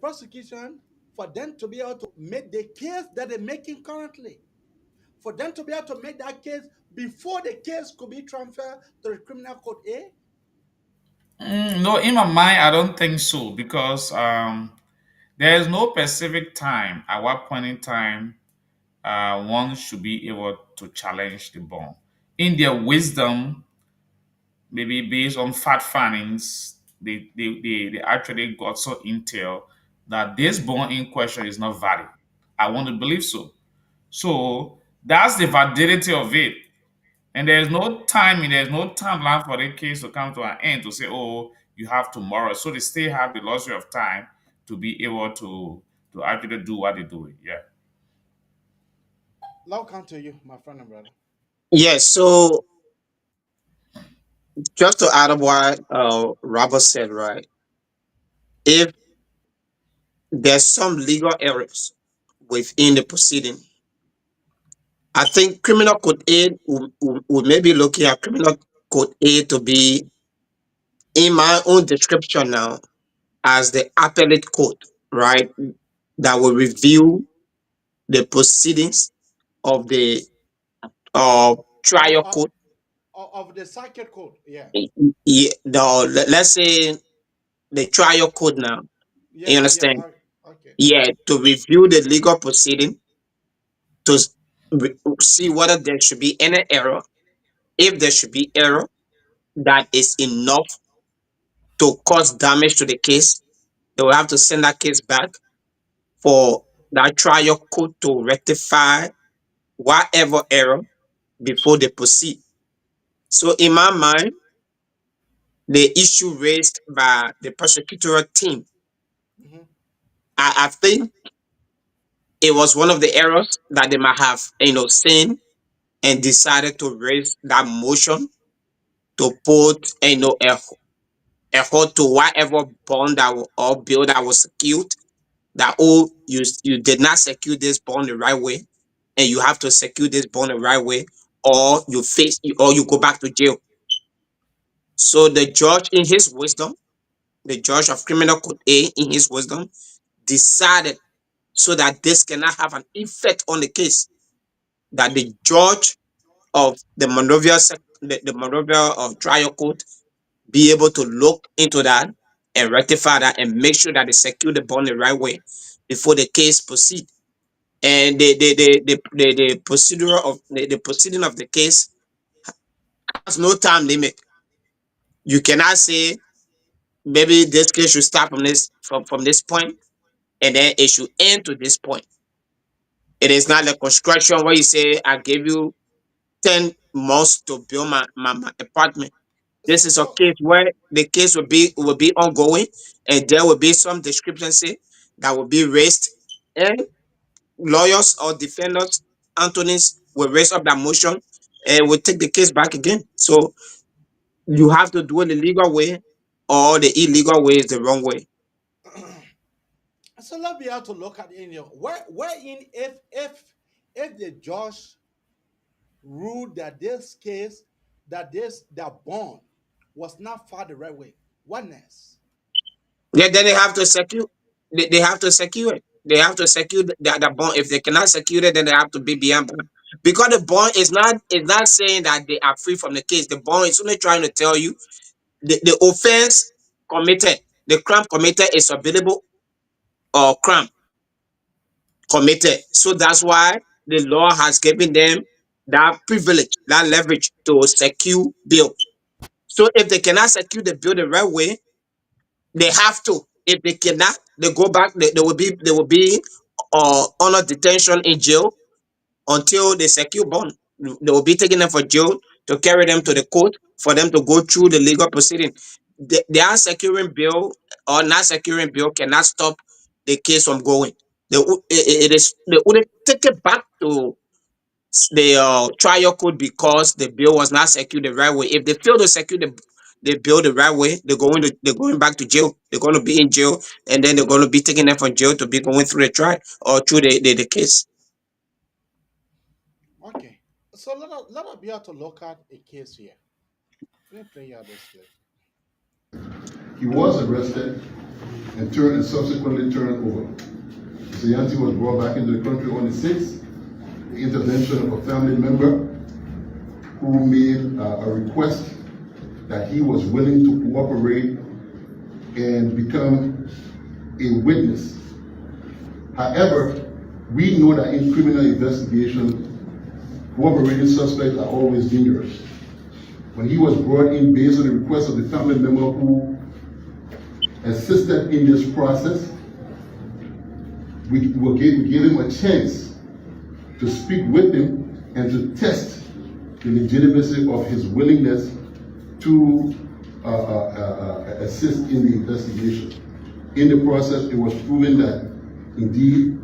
Speaker 3: prosecution for them to be able to make the case that they're making currently? For them to be able to make that case before the case could be transferred to the criminal court A?
Speaker 9: No, in my mind, I don't think so because there is no specific time at what point in time one should be able to challenge the bond. In their wisdom, maybe based on fact findings, they actually got so intel that this bond in question is not valid. I want to believe so. So that's the validity of it. And there's no timeline for the case to come to an end to say, oh, you have tomorrow. So they still have the luxury of time to be able to actually do what they're doing. Yeah.
Speaker 3: Love come to you, my friend and brother.
Speaker 5: Yes, so just to add up what Robert said, right? If there's some legal errors within the proceeding, I think criminal code A would maybe looking at criminal code A to be in my own description now as the appellate court, right? That will review the proceedings of the
Speaker 3: Of,
Speaker 5: trial
Speaker 3: of,
Speaker 5: court.
Speaker 3: of the circuit court, yeah.
Speaker 5: Yeah, let's say the trial court now. You
Speaker 3: Yeah, yeah,
Speaker 5: understand?
Speaker 3: okay.
Speaker 5: Yeah, to review the legal proceeding to see whether there should be any error. If there should be error that is enough to cause damage to the case, they will have to send that case back for that trial court to rectify whatever error before they proceed. So, in my mind, the issue raised by the prosecutorial team,
Speaker 3: Hmm.
Speaker 5: I think it was one of the errors that they might have, seen and decided to raise that motion to put, a hold to whatever bond or bill that was secured. That you did not secure this bond the right way, and you have to secure this bond the right way, or you go back to jail. So the judge, in his wisdom, the judge of criminal code A, in his wisdom, decided so that this cannot have an effect on the case. That the judge of the Monrovia trial court be able to look into that and rectify that and make sure that they secure the bond the right way before the case proceed. And the procedure of the proceeding of the case has no time limit. You cannot say maybe this case should start from this point, and then it should end to this point. It is not like construction where you say, I gave you 10 months to build my apartment. This
Speaker 3: So,
Speaker 5: is a
Speaker 3: so
Speaker 5: case where the case will be ongoing, and there will be some discrepancy that will be raised, and lawyers or defendants, attorneys will raise up that motion and will take the case back again. So you have to do it the legal way, or the illegal way is the wrong way.
Speaker 3: so let me have to look at in your where in if the judge ruled that this case that bond was not filed the right way. What next?
Speaker 5: Yeah, then they have to secure. They have to secure it. They have to secure the bond. If they cannot secure it, then they have to be beyond bond. Because the bond is not saying that they are free from the case. The bond is only trying to tell you the offense committed, the crime committed is available, or crime committed. So that's why the law has given them that privilege, that leverage to secure bail. So if they cannot secure the bill the right way, they have to. If they cannot, they go back. They will be under detention in jail until they secure bond. They will be taking them for jail to carry them to the court for them to go through the legal proceeding. They are securing bail or not securing bail cannot stop the case from going. They would take it back to the trial court because the bill was not secured the right way. If they fail to secure the bill the right way, they're going back to jail. They're going to be in jail, and then they're going to be taking them from jail to be going through the trial or through the case.
Speaker 3: Okay. So let us be able to look at a case here. Let me play out this clip.
Speaker 11: He was arrested and subsequently turned over. Sayanti was brought back into the country on the 6th. The intervention of a family member who made a request that he was willing to cooperate and become a witness. However, we know that in criminal investigation, cooperating suspects are always dangerous. When he was brought in based on the request of the family member who assisted in this process, we gave him a chance to speak with him and to test the legitimacy of his willingness to assist in the investigation. In the process, it was proven that indeed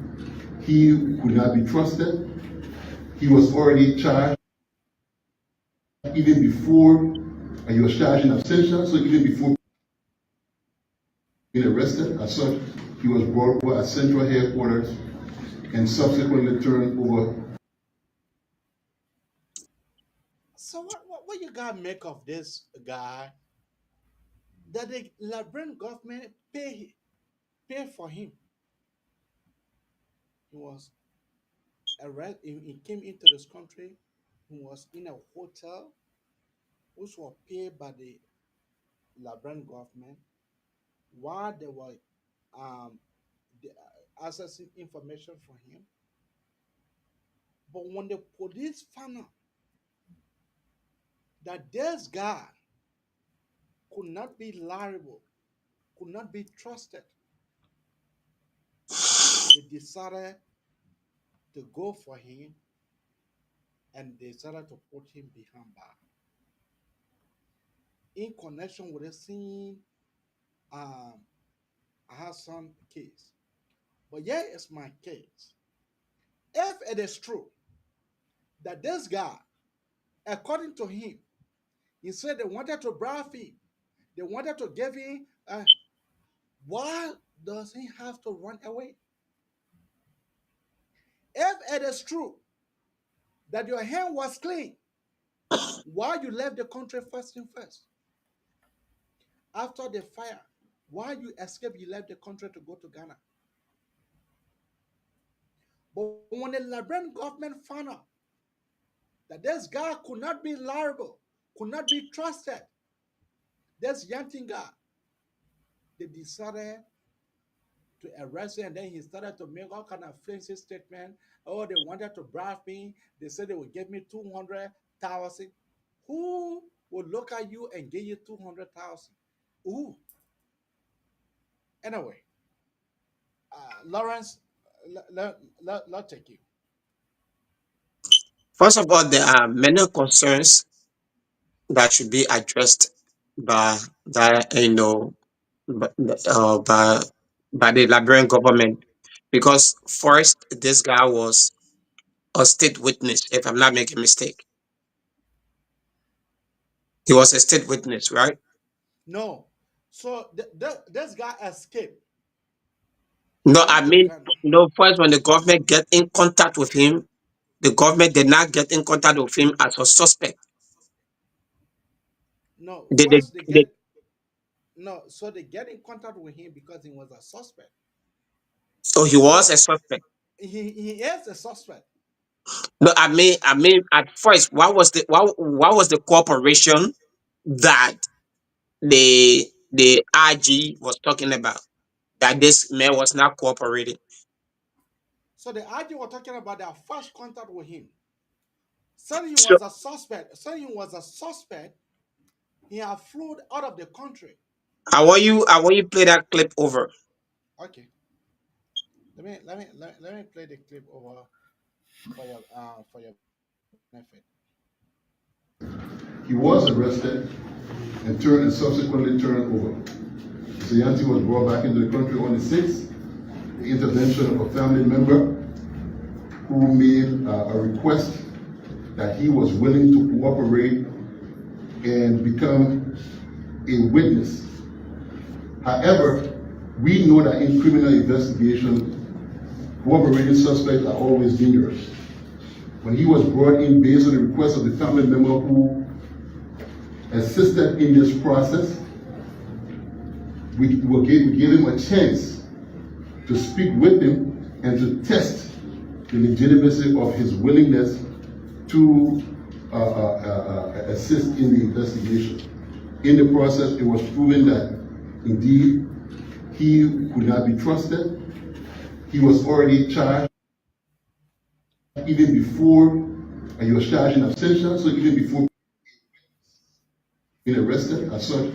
Speaker 11: he could not be trusted. He was already charged even before he was charged in absentia, so even before being arrested. As such, he was brought over at central headquarters and subsequently turned over.
Speaker 3: So what you gotta make of this guy that the Liberian government pay for him? He was arrested. He came into this country. He was in a hotel, which was paid by the Liberian government, while they were um, accessing information for him. But when the police found out that this guy could not be liable, could not be trusted, they decided to go for him and they decided to put him behind bar in connection with the same um, Hassan case. But here is my case. If it is true that this guy, according to him, he said they wanted to bribe him, they wanted to give him, why does he have to run away? If it is true that your hand was clean, why you left the country first thing first? After the fire, why you escaped, you left the country to go to Ghana? But when the Liberian government found out that this guy could not be liable, could not be trusted, this Yantin guy, they decided to arrest him, and then he started to make all kind of fancy statements. Oh, they wanted to bribe me. They said they would give me 200,000. Who would look at you and give you 200,000? Who? Anyway, Lawrence, let take you.
Speaker 5: First of all, there are many concerns that should be addressed by that by, by the Liberian government, because first this guy was a state witness, if I'm not making a mistake. He was a state witness, right?
Speaker 3: No, so this guy escaped. He
Speaker 5: No, I
Speaker 3: went to
Speaker 5: mean,
Speaker 3: Ghana.
Speaker 5: first when the government get in contact with him, the government did not get in contact with him as a suspect.
Speaker 3: No,
Speaker 5: They, they,
Speaker 3: first they
Speaker 5: they,
Speaker 3: get no, so they get in contact with him because he was a suspect.
Speaker 5: so he was
Speaker 3: So
Speaker 5: a suspect.
Speaker 3: he is a suspect.
Speaker 5: No, I mean, at first, what was the cooperation that the RG was talking about, that this man was not cooperating?
Speaker 3: So the IG were talking about their first contact with him. Saying he
Speaker 5: So
Speaker 3: was a suspect. Saying he was a suspect. He had flown out of the country.
Speaker 5: I want you play that clip over.
Speaker 3: Okay. Let me play the clip over for your benefit.
Speaker 11: He was arrested and subsequently turned over. Sayanti was brought back into the country on the 6th. The intervention of a family member who made a request that he was willing to cooperate and become a witness. However, we know that in criminal investigation, cooperating suspects are always dangerous. When he was brought in based on the request of the family member who assisted in this process, we gave him a chance to speak with him and to test the legitimacy of his willingness to assist in the investigation. In the process, it was proven that indeed he could not be trusted. He was already charged even before he was charged in absentia, so even before being arrested, as such,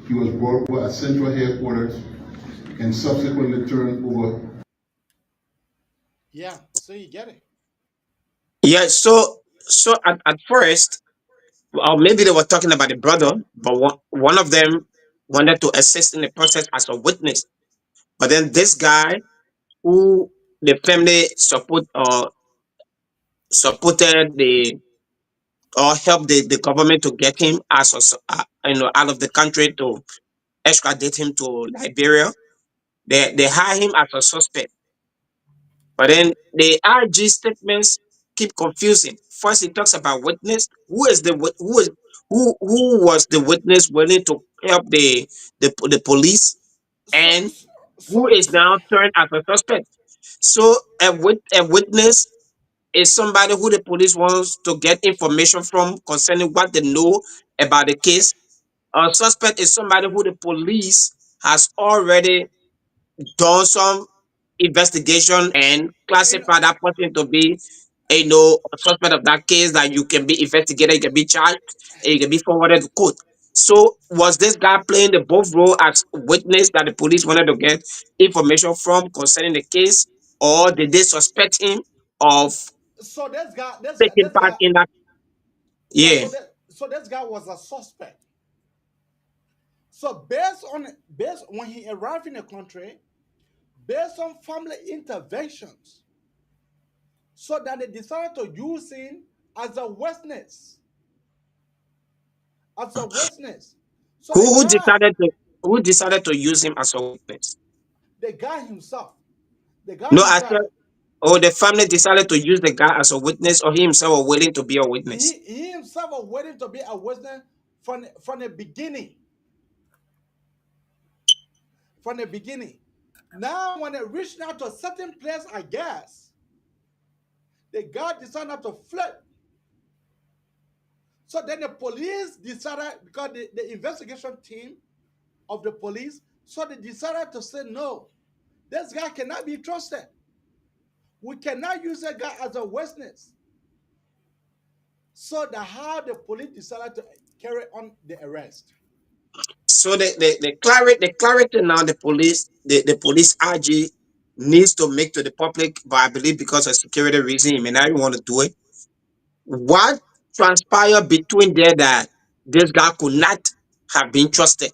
Speaker 11: he was brought over at central headquarters and subsequently turned over.
Speaker 3: Yeah, so you get it.
Speaker 5: Yeah, so at first, or maybe they were talking about the brother, but one of them wanted to assist in the process as a witness. But then this guy, who the family supported the or helped the government to get him as out of the country, to extradite him to Liberia. They hire him as a suspect. But then the RG statements keep confusing. First, he talks about witness. Who was the witness willing to help the police,
Speaker 3: So
Speaker 5: and
Speaker 3: so
Speaker 5: who
Speaker 3: so,
Speaker 5: is
Speaker 3: so
Speaker 5: now turned as a suspect? So a witness is somebody who the police wants to get information from concerning what they know about the case. A suspect is somebody who the police has already done some investigation and
Speaker 3: you know
Speaker 5: classify that person to be a suspect of that case, that you can be investigated, you can be charged, and you can be forwarded to court. So was this guy playing the both role as witness that the police wanted to get information from concerning the case, or did they suspect him of
Speaker 3: so
Speaker 5: taking
Speaker 3: this
Speaker 5: part
Speaker 3: guy
Speaker 5: in that?
Speaker 3: yeah,
Speaker 5: Yeah.
Speaker 3: so this guy was a suspect. So based when he arrived in the country, based on family interventions, so that they decided to use him as a witness. As a witness. So
Speaker 5: Who who decided to who decided to use him as a witness?
Speaker 3: the guy himself, the guy
Speaker 5: No, I said,
Speaker 3: himself,
Speaker 5: or the family decided to use the guy as a witness, or he himself was willing to be a witness.
Speaker 3: he himself was waiting to be a witness from the beginning. From the beginning. Now, when they reached out to a certain place, I guess, the guy decided to flip. So then the police decided, because the investigation team of the police, so they decided to say, no, this guy cannot be trusted. We cannot use that guy as a witness. So that's how the police decided to carry on the arrest.
Speaker 5: So the clarity now the police RG needs to make to the public, but I believe because of security reason, he may not want to do it. What transpired between there that this guy could not have been trusted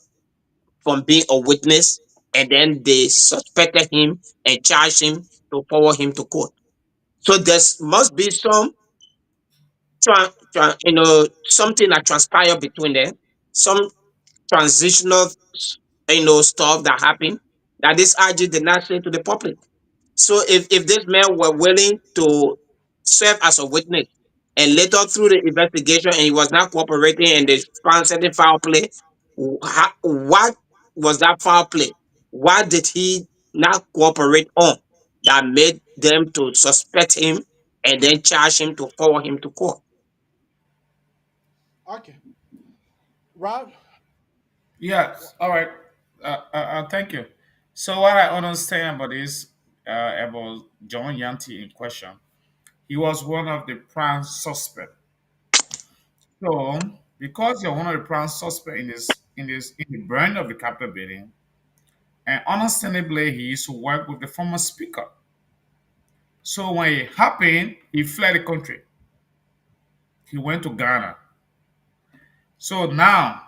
Speaker 5: from being a witness, and then they suspected him and charged him to forward him to court. So there must be some something that transpired between them, some transitional stuff that happened that this IG did not say to the public. So if this man were willing to serve as a witness, and later through the investigation and he was not cooperating and they found certain foul play, what was that foul play? What did he not cooperate on that made them to suspect him and then charge him to forward him to court?
Speaker 3: Okay, Rob.
Speaker 9: Yes. All right. Thank you. So what I understand about this, about John Yanti in question, he was one of the prime suspect. So because you're one of the prime suspect in the burning of the Capitol building, and understandably he used to work with the former speaker. So when it happened, he fled the country. He went to Ghana. So now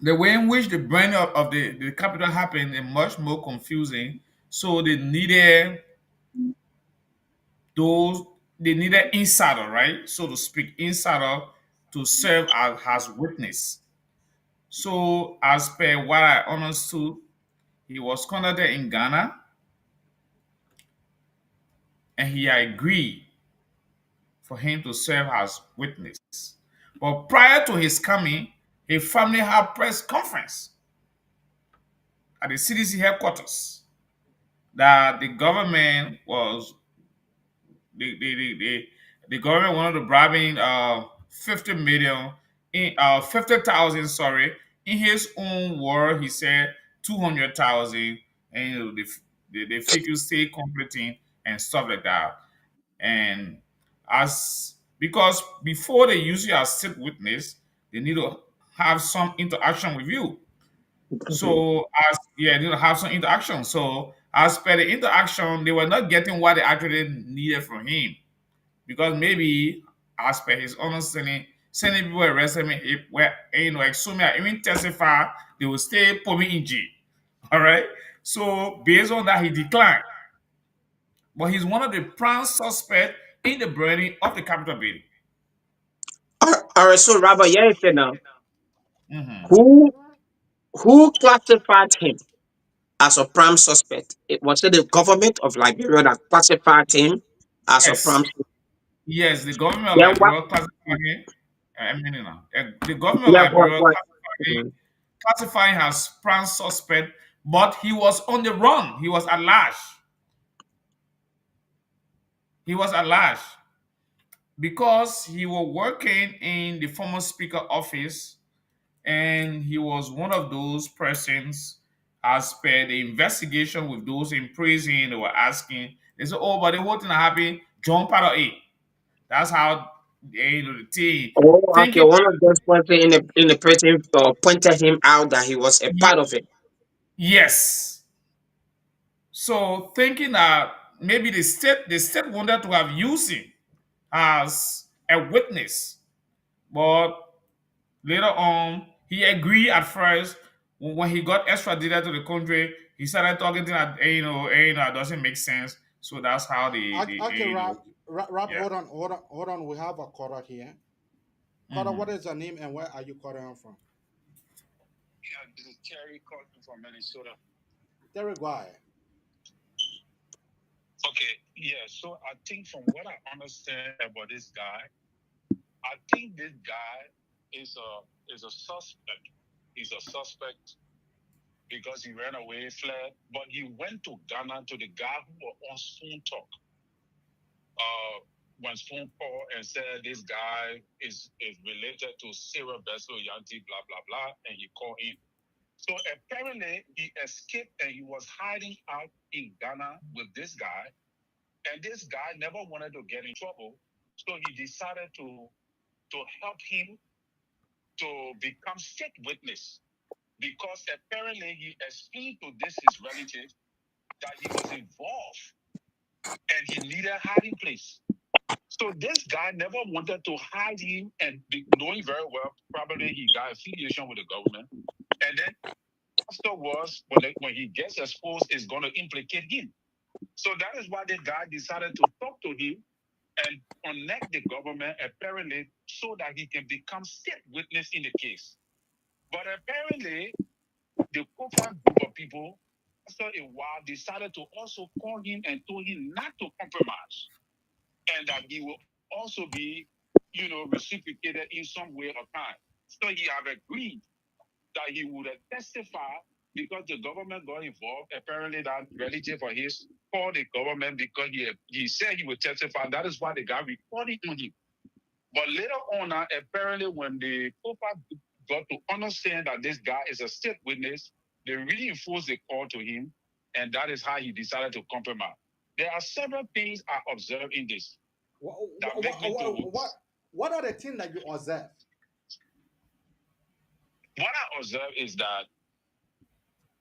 Speaker 9: the way in which the burning of the capital happened is much more confusing. So those they needed insider, right? So to speak, insider to serve as witness. So as per what I understood, he was conducted in Ghana and he agreed for him to serve as witness. But prior to his coming, his family had press conference at the CDC headquarters that the government wanted to bribe in 50 million in 50,000, sorry. In his own word, he said 200,000, and the figures stay completing and stuff like that. And as because before they use you as state witness, they need to have some interaction with you. So as yeah, they need to have some interaction. So as per the interaction, they were not getting what they actually needed from him because maybe as per his understanding, sending people arrested me, if were assuming I even testify, they will stay put me in jail. All right. So based on that, he declined. But he's one of the prime suspects in the burning of the Capitol building.
Speaker 5: All right, so Rabbi, yeah, now
Speaker 9: Mhm.
Speaker 5: who who classified him as a prime suspect? Was it the government of Liberia that classified him as a prime
Speaker 9: Yes,
Speaker 5: suspect?
Speaker 9: yes, the government of
Speaker 5: Then what?
Speaker 9: Liberia classified him. I mean, the government of
Speaker 5: Yeah, what?
Speaker 9: Liberia
Speaker 5: What? Mhm.
Speaker 9: classifying him as prime suspect, but he was on the run. He was at large. He was at large because he was working in the former speaker office, and he was one of those persons, as per the investigation with those in prison, they were asking, they said, oh, but the whole thing that happened, John Part A. That's how the team
Speaker 5: Oh, okay.
Speaker 9: thinking
Speaker 5: One of those person in the prison pointed him out that he was a
Speaker 9: that,
Speaker 5: part of it.
Speaker 9: yes. So thinking that maybe the state wanted to have used him as a witness, but later on, he agreed at first. When he got extradited to the country, he started talking to that, it doesn't make sense. So that's how
Speaker 3: Okay, Rob. Rob,
Speaker 9: yeah.
Speaker 3: hold on. We have a caller here. Caller, what
Speaker 9: Mhm.
Speaker 3: is your name and where are you calling from? Terry, go ahead.
Speaker 12: to become state witness because apparently he explained to this his relative that he was involved and he needed a hiding place. So this guy never wanted to hide him and knowing very well probably he got affiliation with the government. And then afterwards, when he gets exposed, it's going to implicate him. So that is why the guy decided to talk to him and connect the government apparently so that he can become state witness in the case. But apparently, the Kofa group of people, after a while, decided to also call him and told him not to compromise and that he will also be, reciprocated in some way or time. So he have agreed that he would testify because the government got involved. Apparently, that relative of his called the government because he said he would testify. That is why the guy reported on him. But later on, apparently, when the Popa got to understand that this guy is a state witness, they really enforced the call to him, and that is how he decided to compromise. There are several things I observed in this that make me to.
Speaker 3: What are the things that you observe?
Speaker 12: What I observe is that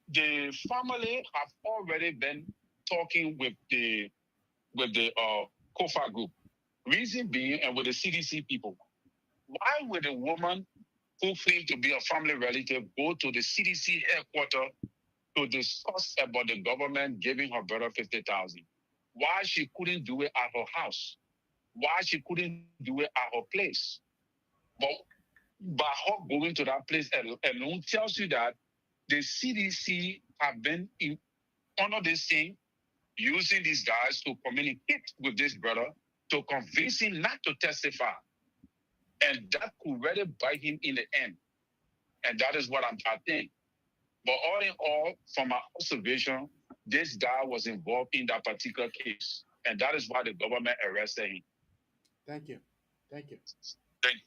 Speaker 12: the family have already been talking with the Kofa group. Reason being, and with the CDC people, why would a woman who claimed to be a family relative go to the CDC headquarters to discuss about the government giving her brother 50,000? Why she couldn't do it at her house? Why she couldn't do it at her place? But by her going to that place alone tells you that the CDC have been under this thing, using these guys to communicate with this brother to convince him not to testify. And that could really bite him in the end. And that is what I think. But all in all, from my observation, this guy was involved in that particular case. And that is why the government arrested him.
Speaker 3: Thank you. Thank you.
Speaker 12: Thank you.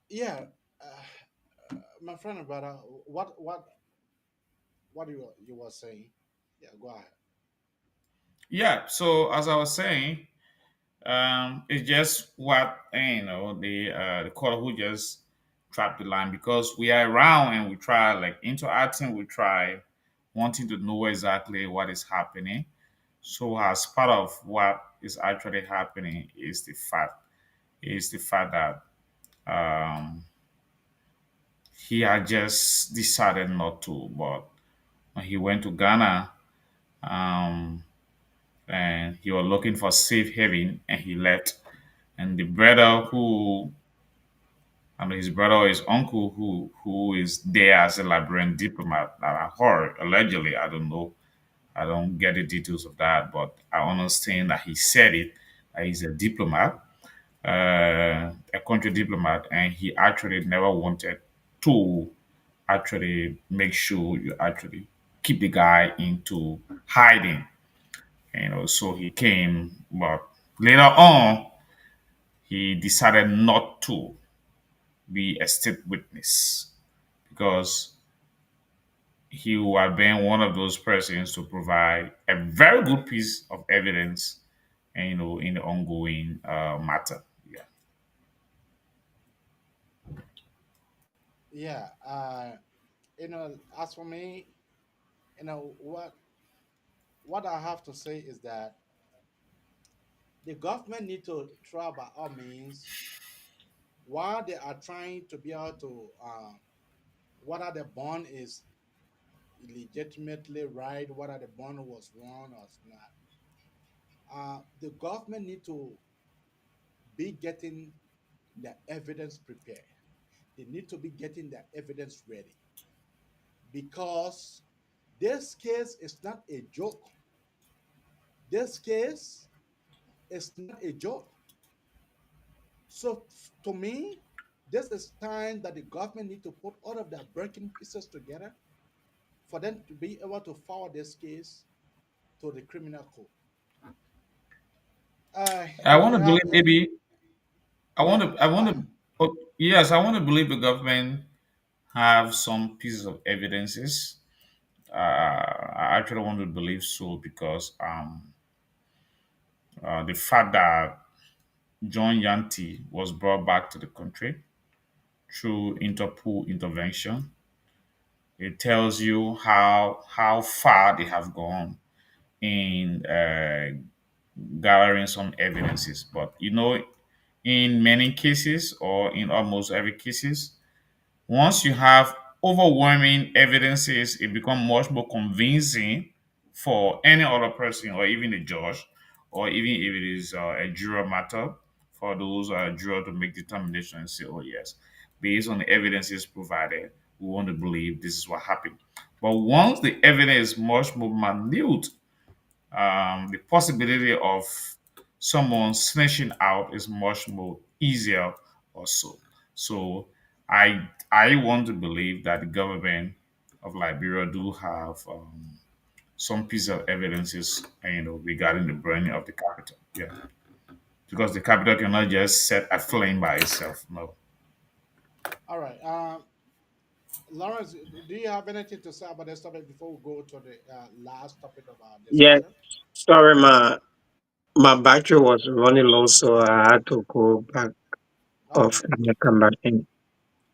Speaker 3: Yeah, my friend and brother, what you were saying? Yeah, go ahead.
Speaker 9: Yeah. So as I was saying, it's just what the caller who just trapped the line because we are around and we try like interacting, we try wanting to know exactly what is happening. So as part of what is actually happening is the fact that um, he had just decided not to, but when he went to Ghana, um, and he was looking for safe haven and he left. And the brother who his brother or his uncle who is there as a Liberian diplomat that I heard allegedly, I don't know. I don't get the details of that, but I understand that he said it, that he's a diplomat, a country diplomat, and he actually never wanted to actually make sure you actually keep the guy into hiding. So he came, but later on, he decided not to be a state witness because he would have been one of those persons to provide a very good piece of evidence, and in the ongoing matter. Yeah.
Speaker 3: Yeah, as for me, what I have to say is that the government need to try by all means while they are trying to be able to whether the bond is legitimately right, whether the bond was wrong or not. The government need to be getting the evidence prepared. They need to be getting the evidence ready because this case is not a joke. This case is not a joke. So to me, this is time that the government need to put all of their breaking pieces together for them to be able to forward this case to the criminal court.
Speaker 9: I want
Speaker 3: We
Speaker 9: to
Speaker 3: have
Speaker 9: believe maybe I want
Speaker 3: yeah,
Speaker 9: to I
Speaker 3: go
Speaker 9: want
Speaker 3: ahead.
Speaker 9: to oh, yes, I want to believe the government have some pieces of evidences. I actually want to believe so because the fact that John Yanti was brought back to the country through Interpol intervention. It tells you how far they have gone in gathering some evidences. But in many cases, or in almost every cases, once you have overwhelming evidences, it becomes much more convincing for any other person, or even a judge, or even if it is a juror matter, for those juror to make determination and say, "Oh yes, based on the evidences provided, we want to believe this is what happened." But once the evidence is much more minute, the possibility of someone snatching out is much more easier also. So I want to believe that the government of Liberia do have some piece of evidences, regarding the burning of the capital. Yeah, because the capital cannot just set aflame by itself. No.
Speaker 3: All right. Lawrence, do you have anything to say about this topic before we go to the last topic of our
Speaker 5: Yeah,
Speaker 3: discussion?
Speaker 5: sorry, my battery was running low, so I had to go back off
Speaker 3: Okay.
Speaker 5: and come back in.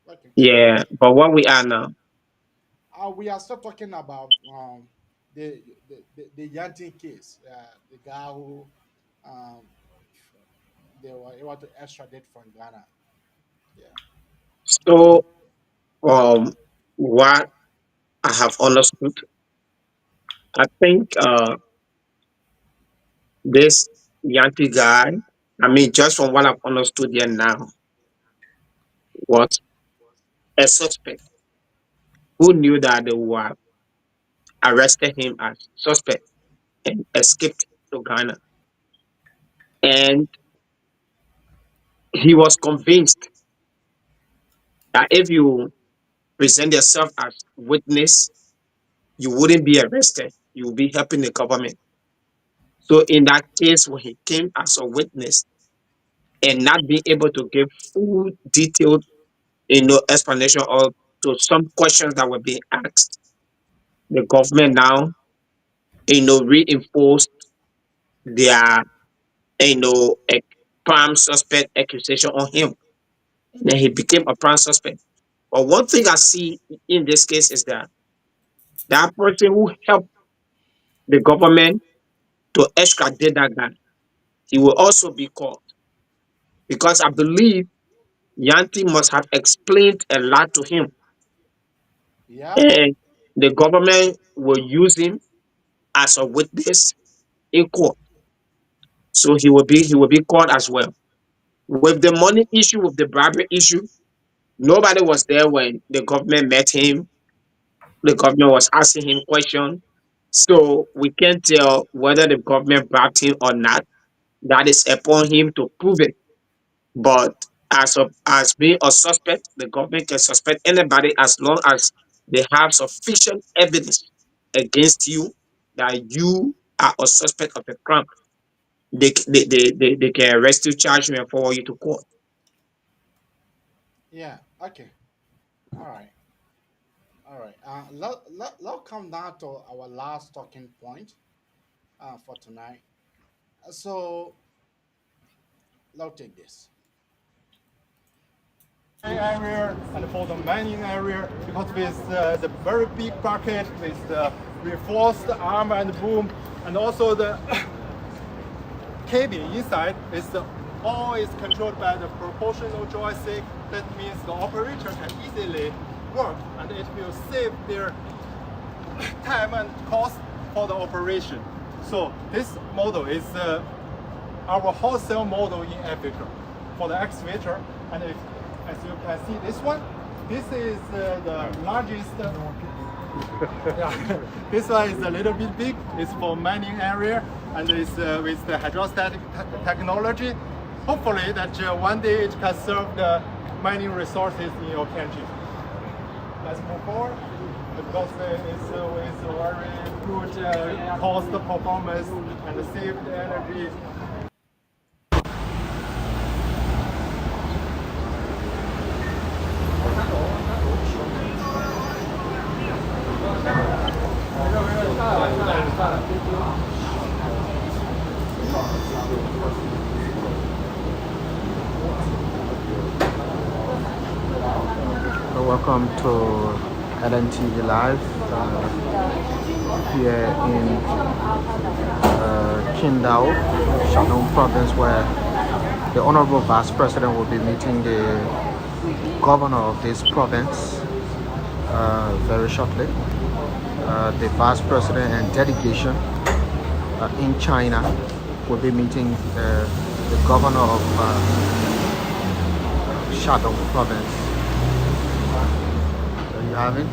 Speaker 3: Okay.
Speaker 5: Yeah, but what we are now,
Speaker 3: We are still talking about the Yantin case, the guy who um, they were able to extradite from Ghana. Yeah.
Speaker 5: so what I have understood, I think this Yankee guy, I mean, just from what I've understood here now, was a suspect who knew that they were arrested him as suspect and escaped to Ghana. And he was convinced that if you present yourself as witness, you wouldn't be arrested. You will be helping the government. So in that case, when he came as a witness and not being able to give full detailed, explanation or to some questions that were being asked, the government now, reinforced their, a prime suspect accusation on him. And then he became a prime suspect. But one thing I see in this case is that that person who helped the government to extradite that guy, he will also be called. Because I believe Yanti must have explained a lot to him.
Speaker 3: Yeah.
Speaker 5: And the government will use him as a witness in court. So he will be called as well. With the money issue, with the bribery issue, nobody was there when the government met him. The government was asking him questions. So we can't tell whether the government bribed him or not. That is upon him to prove it. But as being a suspect, the government can suspect anybody as long as they have sufficient evidence against you that you are a suspect of a crime. They can arrest you, charge you, and forward you to court.
Speaker 3: Yeah. Okay. All right. All right. Let's come down to our last talking point for tonight. So let's take this.
Speaker 13: Area and for the mining area, because with the very big bucket with the reinforced arm and boom, and also the cabin inside is always controlled by the proportional joystick. That means the operator can easily work, and it will save their time and cost for the operation. So this model is our wholesale model in Africa for the excavator. And as you can see, this is the largest. Yeah, this one is a little bit big. It's for mining area, and it's with the hydrostatic technology. Hopefully that one day it can serve the mining resources in your country. Let's move forward. Because it's with very good cost performance and saved energy.
Speaker 14: Welcome to LNTV Live here in Qingdao, Shandong Province, where the Honorable Vice President will be meeting the governor of this province very shortly. The Vice President and delegation in China will be meeting the governor of Shandong Province. There you have it.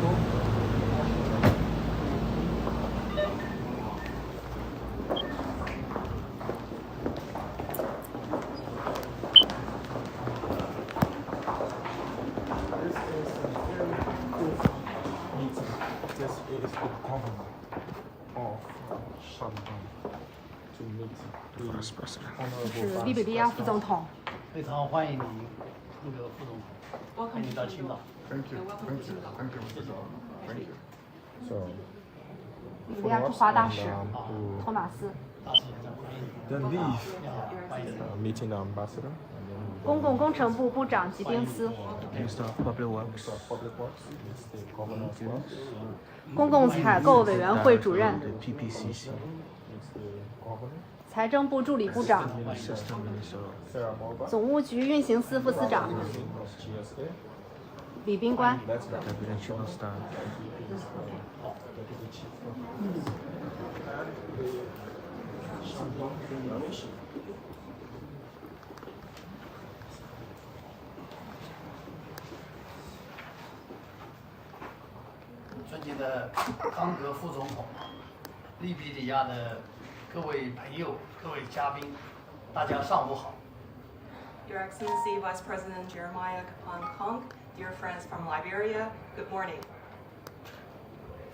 Speaker 1: This is the governor of Shandong to meet the
Speaker 14: Vice President.
Speaker 15: 是
Speaker 1: honorable
Speaker 15: 利比里亚副总统。
Speaker 16: 非常欢迎你，那个副总统，欢迎你到青岛。
Speaker 1: Thank you, thank you, thank you, Mr. John. Thank you. So,
Speaker 15: 利比里亚驻华大使
Speaker 1: to
Speaker 15: 托马斯。
Speaker 16: 大使也在欢迎你。
Speaker 1: then leave
Speaker 16: 你好，欢迎你。
Speaker 1: meeting the ambassador and then
Speaker 15: 公共工程部部长吉丁斯。
Speaker 14: Minister of Public Works.
Speaker 1: Public Works, it's the governor of works,
Speaker 15: 公共采购委员会主任。
Speaker 14: The PPCC.
Speaker 1: it's the governor,
Speaker 15: 财政部助理部长。
Speaker 14: Assistant Minister.
Speaker 1: Sarah Morba,
Speaker 15: 总务局运行司副司长
Speaker 1: of GSA,
Speaker 15: 李宾官。
Speaker 1: that's the
Speaker 14: Deputy Chief of Staff.
Speaker 1: deputy chief.
Speaker 16: 尊敬的康格副总统，利比里亚的各位朋友、各位嘉宾，大家上午好。
Speaker 17: Your Excellency Vice President Jeremiah Kapon Kong, dear friends from Liberia, good morning.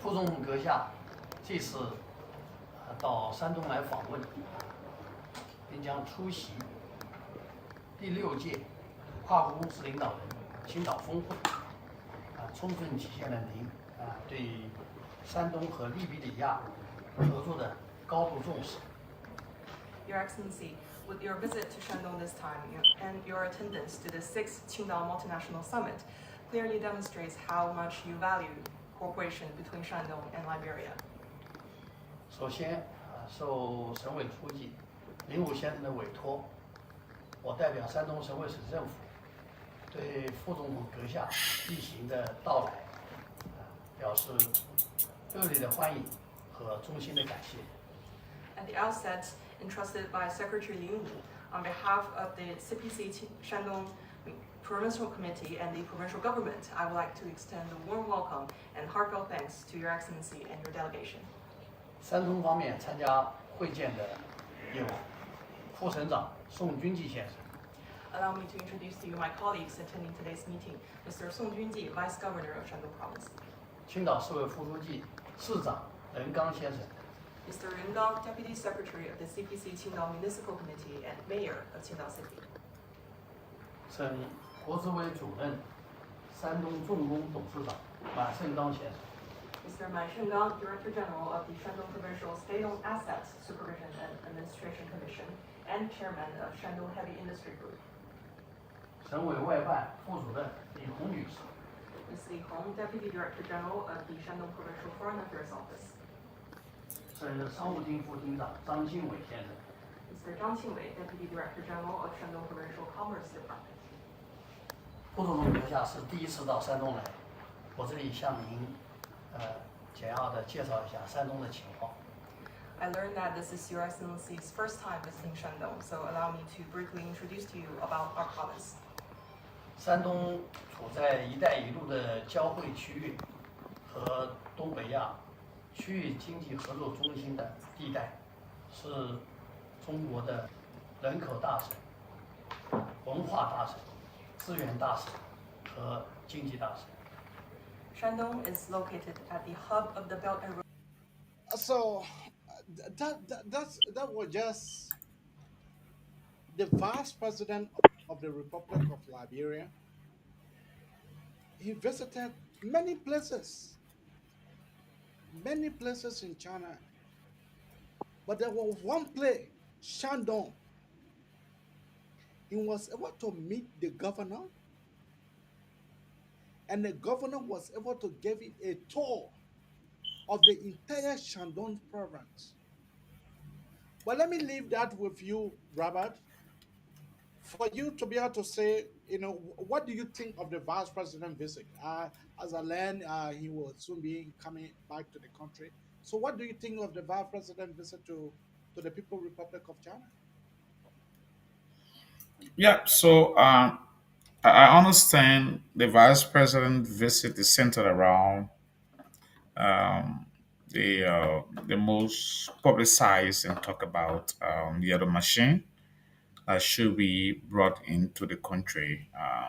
Speaker 16: 副总统阁下这次到山东来访问，并将出席第6届跨国公司领导人青岛峰会，充分体现了您对山东和利比里亚合作的高度重视。
Speaker 17: Your Excellency, with your visit to Shandong this time and your attendance to the 6th Qingdao Multinational Summit clearly demonstrates how much you value cooperation between Shandong and Liberia.
Speaker 16: 首先，受省委书记林武先生的委托，我代表山东省委省政府，对副总统阁下例行的到来，表示热烈的欢迎和衷心的感谢。
Speaker 17: At the outset, entrusted by Secretary Liu Wu, on behalf of the CPC Shandong Provincial Committee and the provincial government, I would like to extend a warm welcome and heartfelt thanks to Your Excellency and your delegation.
Speaker 16: 山东方面参加会见的有副省长宋军纪先生，
Speaker 17: Allow me to introduce to you my colleagues attending today's meeting, Mr. Song Junji, Vice Governor of Shandong Province,
Speaker 16: 青岛市委副书记、市长任刚先生，
Speaker 17: Mr. Ren Gang, Deputy Secretary of the CPC Qingdao Municipal Committee and Mayor of Qingdao City,
Speaker 16: 省国资委主任、山东重工董事长马胜刚先生，
Speaker 17: Mr. Mai Shenggang, Director General of the Shandong Provincial State-Owned Assets Supervision and Administration Commission and Chairman of Shandong Heavy Industry Group,
Speaker 16: 省委外办副主任李红女士，
Speaker 17: Ms. Li Hong, Deputy Director General of the Shandong Provincial Foreign Affairs Office,
Speaker 16: 省商务厅副厅长张新伟先生，
Speaker 17: Mr. Zhang Qingwei, Deputy Director General of Shandong Provincial Commerce Department.
Speaker 16: 副总统阁下是第一次到山东来，我这里向您简要的介绍一下山东的情况。
Speaker 17: I learned that this is Your Excellency's first time visiting Shandong, so allow me to briefly introduce to you about our province.
Speaker 16: 山东处在“一带一路”的交汇区域和东北亚区域经济合作中心的地带，是中国的人口大省、文化大省、资源大省和经济大省。
Speaker 17: Shandong is located at the hub of the Belt and Road.
Speaker 3: So that was just the Vice President of the Republic of Liberia. He visited many places in China, but there was one place, Shandong. He was able to meet the governor. and the governor was able to give him a tour of the entire Shandong province. But let me leave that with you, Robert, for you to be able to say, what do you think of the vice president visit? As I learned, he will soon be coming back to the country. So, what do you think of the vice president visit to the People Republic of China?
Speaker 9: Yeah, so I understand the vice president visit is centered around um, the most publicized and talk about the other machine that should be brought into the country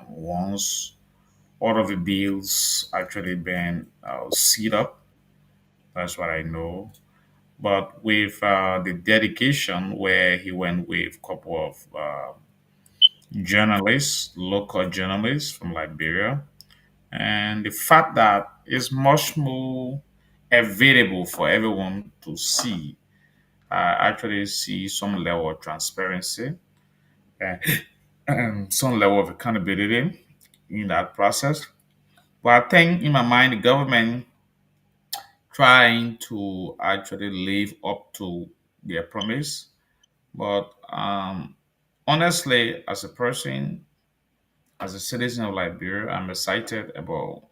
Speaker 9: once all of the deals actually been set up. That's what I know. But with the dedication where he went with a couple of journalists, local journalists from Liberia, and the fact that it's much more available for everyone to see. I actually see some level of transparency and, and some level of accountability in that process. But I think in my mind, the government trying to actually live up to their promise. But honestly, as a person, as a citizen of Liberia, I'm excited about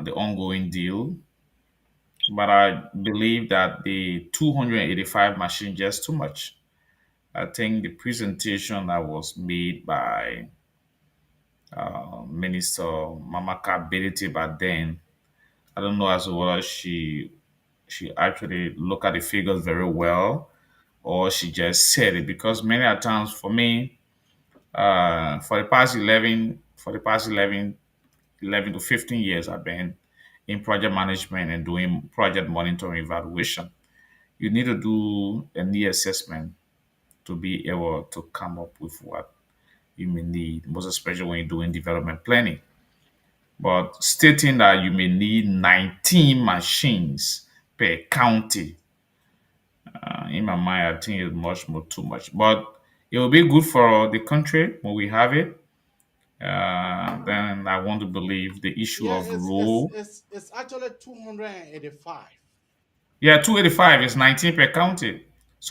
Speaker 9: the ongoing deal. But I believe that the 285 machine just too much. I think the presentation that was made by Minister Mamaka Ability back then, I don't know as to whether she actually looked at the figures very well or she just said it because many a times for me, for the past 11 to 15 years I've been in project management and doing project monitoring evaluation. You need to do a need assessment to be able to come up with what you may need, most especially when you're doing development planning. But stating that you may need 19 machines per county, in my mind, I think is much more too much. But it will be good for the country when we have it. Then I want to believe the issue
Speaker 3: Yeah,
Speaker 9: of
Speaker 3: it's it's
Speaker 9: rule.
Speaker 3: it's it's actually 285.
Speaker 9: Yeah, 285 is 19 per county.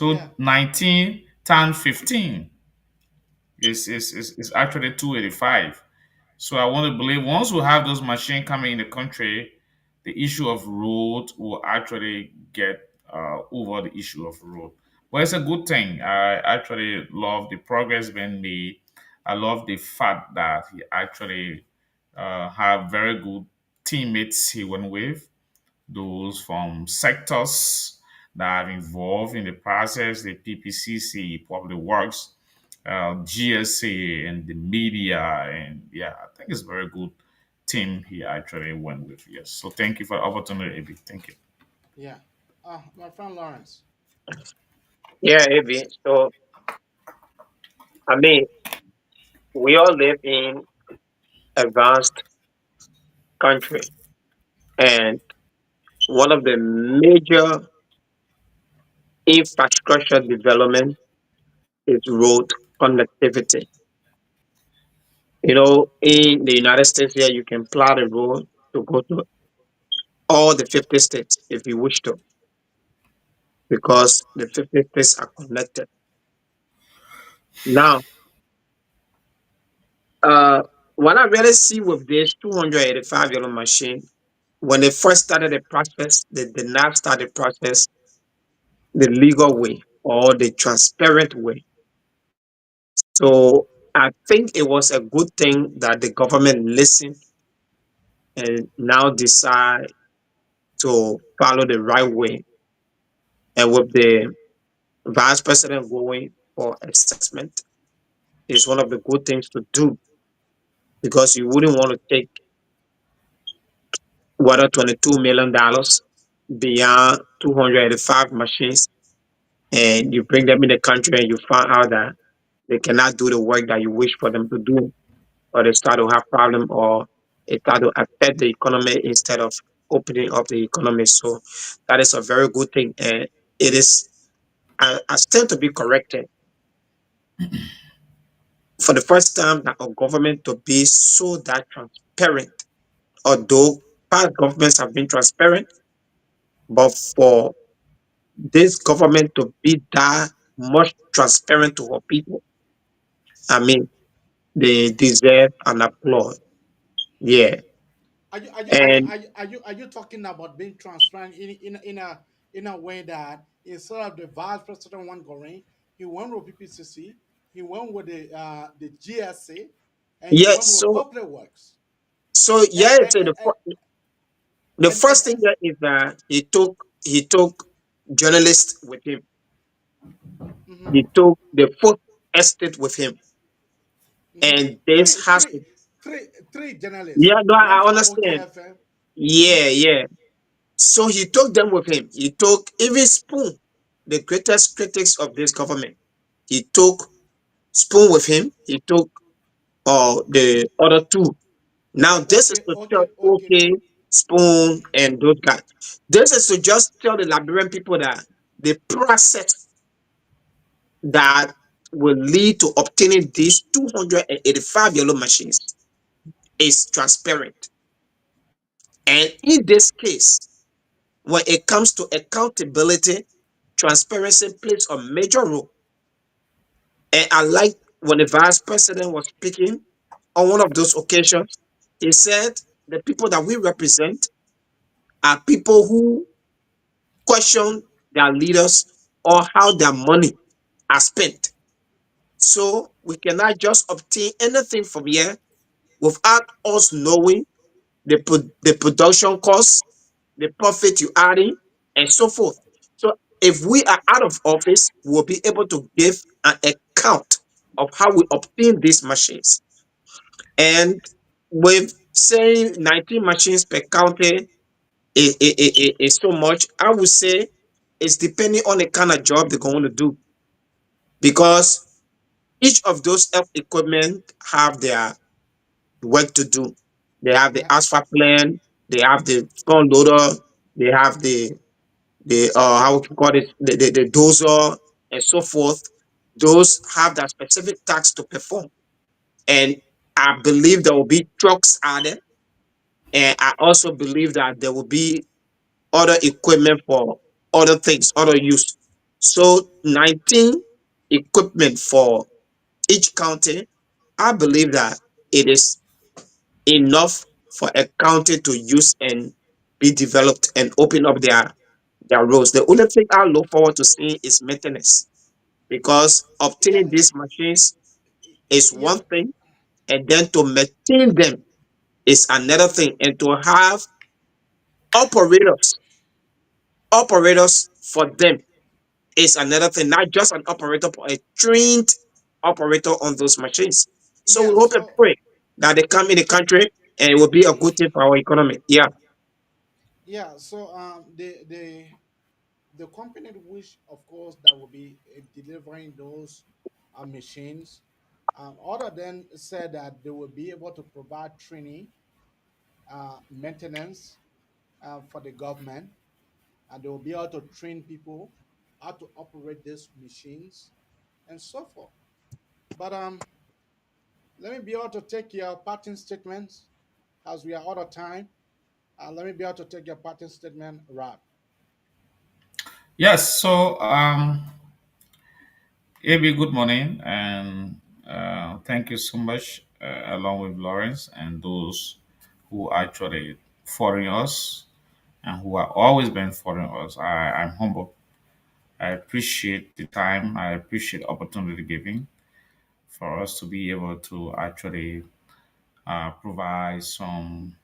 Speaker 3: Yeah,
Speaker 9: So 19 times 15 is actually 285. So I want to believe once we have those machines coming in the country, the issue of road will actually get over the issue of road. But it's a good thing. I actually love the progress being made. I love the fact that he actually have very good teammates he went with, those from sectors that are involved in the process, the PPCC, Public Works, GSA, and the media. And yeah, I think it's a very good team he actually went with. Yes. So thank you for the opportunity, AB. Thank you.
Speaker 3: yeah. My friend Lawrence.
Speaker 5: Yeah, Avi. So, I mean, we all live in advanced country, and one of the major infrastructure development is road connectivity. In the United States here, you can plot a road to go to all the 50 states if you wish to, because the 50 states are connected. Now, uh, what I really see with this 285 yellow machine, when they first started the process, they did not start the process the legal way or the transparent way. So I think it was a good thing that the government listened and now decide to follow the right way. And with the vice president going for assessment is one of the good things to do because you wouldn't want to take whether $22 million beyond 285 machines and you bring them in the country and you find out that they cannot do the work that you wish for them to do, or they start to have problem, or it start to affect the economy instead of opening up the economy. So that is a very good thing, and it is I stand to be corrected for the first time that our government to be so that transparent. although past governments have been transparent, but for this government to be that much transparent to our people, I mean, they deserve an applaud. Yeah. And
Speaker 3: Are you talking about being transparent in a way that instead of the vice president one going, he went with PPCC, he went with the GSA, and he
Speaker 5: yeah,
Speaker 3: went with public works.
Speaker 5: so
Speaker 3: And
Speaker 5: yeah,
Speaker 3: and
Speaker 5: so
Speaker 3: and,
Speaker 5: the
Speaker 3: and, and,
Speaker 5: first thing there is that he took journalists with him. He
Speaker 3: mhm,
Speaker 5: took the fourth estate with him.
Speaker 3: mhm.
Speaker 5: And this
Speaker 3: three
Speaker 5: has to,
Speaker 3: three three journalists,
Speaker 5: yeah, no,
Speaker 3: one
Speaker 5: I
Speaker 3: from
Speaker 5: understand.
Speaker 3: OKFM. Mm-hmm.
Speaker 5: Yeah, yeah. So he took them with him. He took even Spoon, the greatest critics of this government. He took Spoon with him. He took the other two. Now this is to tell
Speaker 3: Okay.
Speaker 5: okay, Spoon and those guys. This is to just tell the Liberian people that the process that will lead to obtaining these 285 yellow machines is transparent. And in this case, when it comes to accountability, transparency plays a major role. And I like when the vice president was speaking on one of those occasions, he said the people that we represent are people who question their leaders or how their money are spent. So we cannot just obtain anything from here without us knowing the production costs, the profit you adding, and so forth. So if we are out of office, we'll be able to give an account of how we obtain these machines. And with saying 19 machines per county is so much, I would say it's depending on the kind of job they're going to do. Because each of those health equipment have their work to do. They have the
Speaker 3: Yeah.
Speaker 5: asphalt plan, they have the front loader, they have the how would you call it, the dozer and so forth. Those have that specific task to perform. And I believe there will be trucks added. And I also believe that there will be other equipment for other things, other use. So 19 equipment for each county, I believe that it is enough for a county to use and be developed and open up their roads. The only thing I look forward to seeing is maintenance, because
Speaker 3: Yeah.
Speaker 5: obtaining these machines is
Speaker 3: Yeah.
Speaker 5: one thing, and then to maintain them is another thing, and to have operators operators for them is another thing. Not just an operator, but a trained operator on those machines. So we
Speaker 3: Yeah.
Speaker 5: hope and pray that they come in the country and it will be a good thing for our economy. Yeah.
Speaker 3: So the company which, of course, that will be delivering those machines, other than said that they will be able to provide training, maintenance for the government, and they will be able to train people how to operate these machines and so forth. But let me be able to take your parting statements as we are out of time. Let me be able to take your parting statement, Rob.
Speaker 9: Yes, so AB, good morning, and thank you so much, along with Lawrence and those who actually following us and who have always been following us. I'm humble. I appreciate the time. I appreciate opportunity giving for us to be able to actually provide some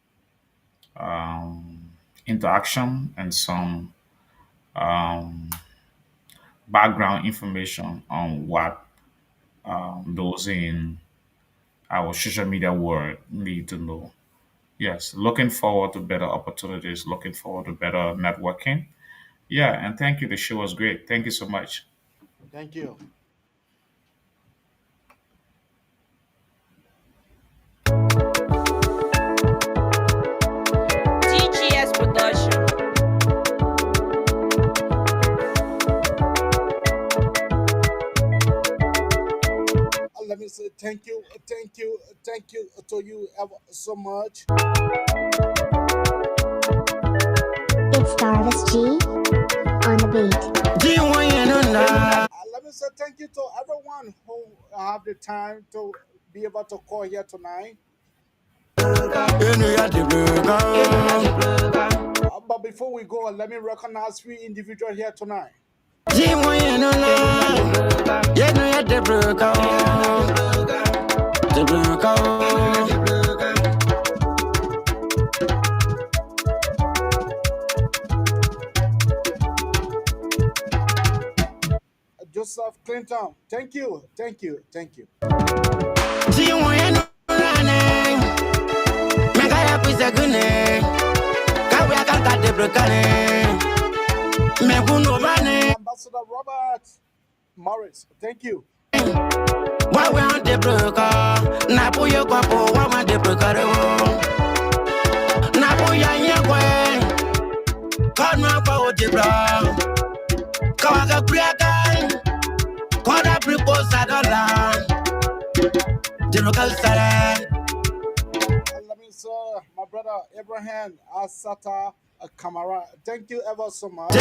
Speaker 9: um, interaction and some um, background information on what those in our social media world need to know. Yes, looking forward to better opportunities, looking forward to better networking. Yeah, and thank you. The show was great. Thank you so much.
Speaker 3: Thank you.
Speaker 4: TGS Production.
Speaker 3: Let me say thank you to you ever so much.
Speaker 18: Starvis G on the beat.
Speaker 3: Let me say thank you to everyone who have the time to be able to call here tonight. But before we go, let me recognize 3 individuals here tonight. Joseph Clinton, thank you. Ambassador Robert Morris, thank you. Let me say, my brother Abraham Asata Kamara, thank you ever so much.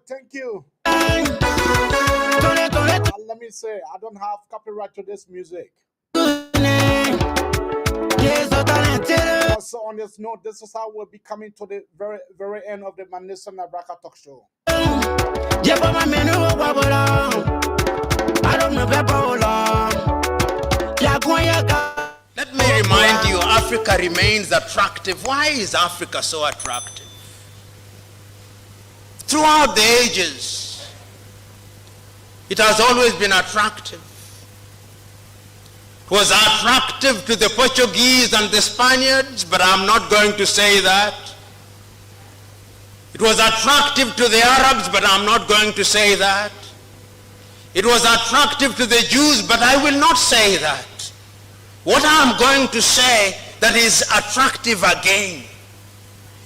Speaker 3: Thank you. Let me say, I don't have copyright to this music. Also, on this note, this is how we'll be coming to the very end of the Manisa Nabraka Talk Show.
Speaker 19: Let me remind you, Africa remains attractive. Why is Africa so attractive? Throughout the ages, it has always been attractive. It was attractive to the Portuguese and the Spaniards, but I'm not going to say that. It was attractive to the Arabs, but I'm not going to say that. It was attractive to the Jews, but I will not say that. What I'm going to say that is attractive again.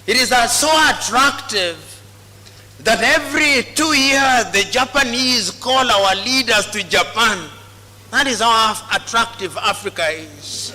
Speaker 19: It is so attractive that every 2 years the Japanese call our leaders to Japan. That is how attractive Africa is.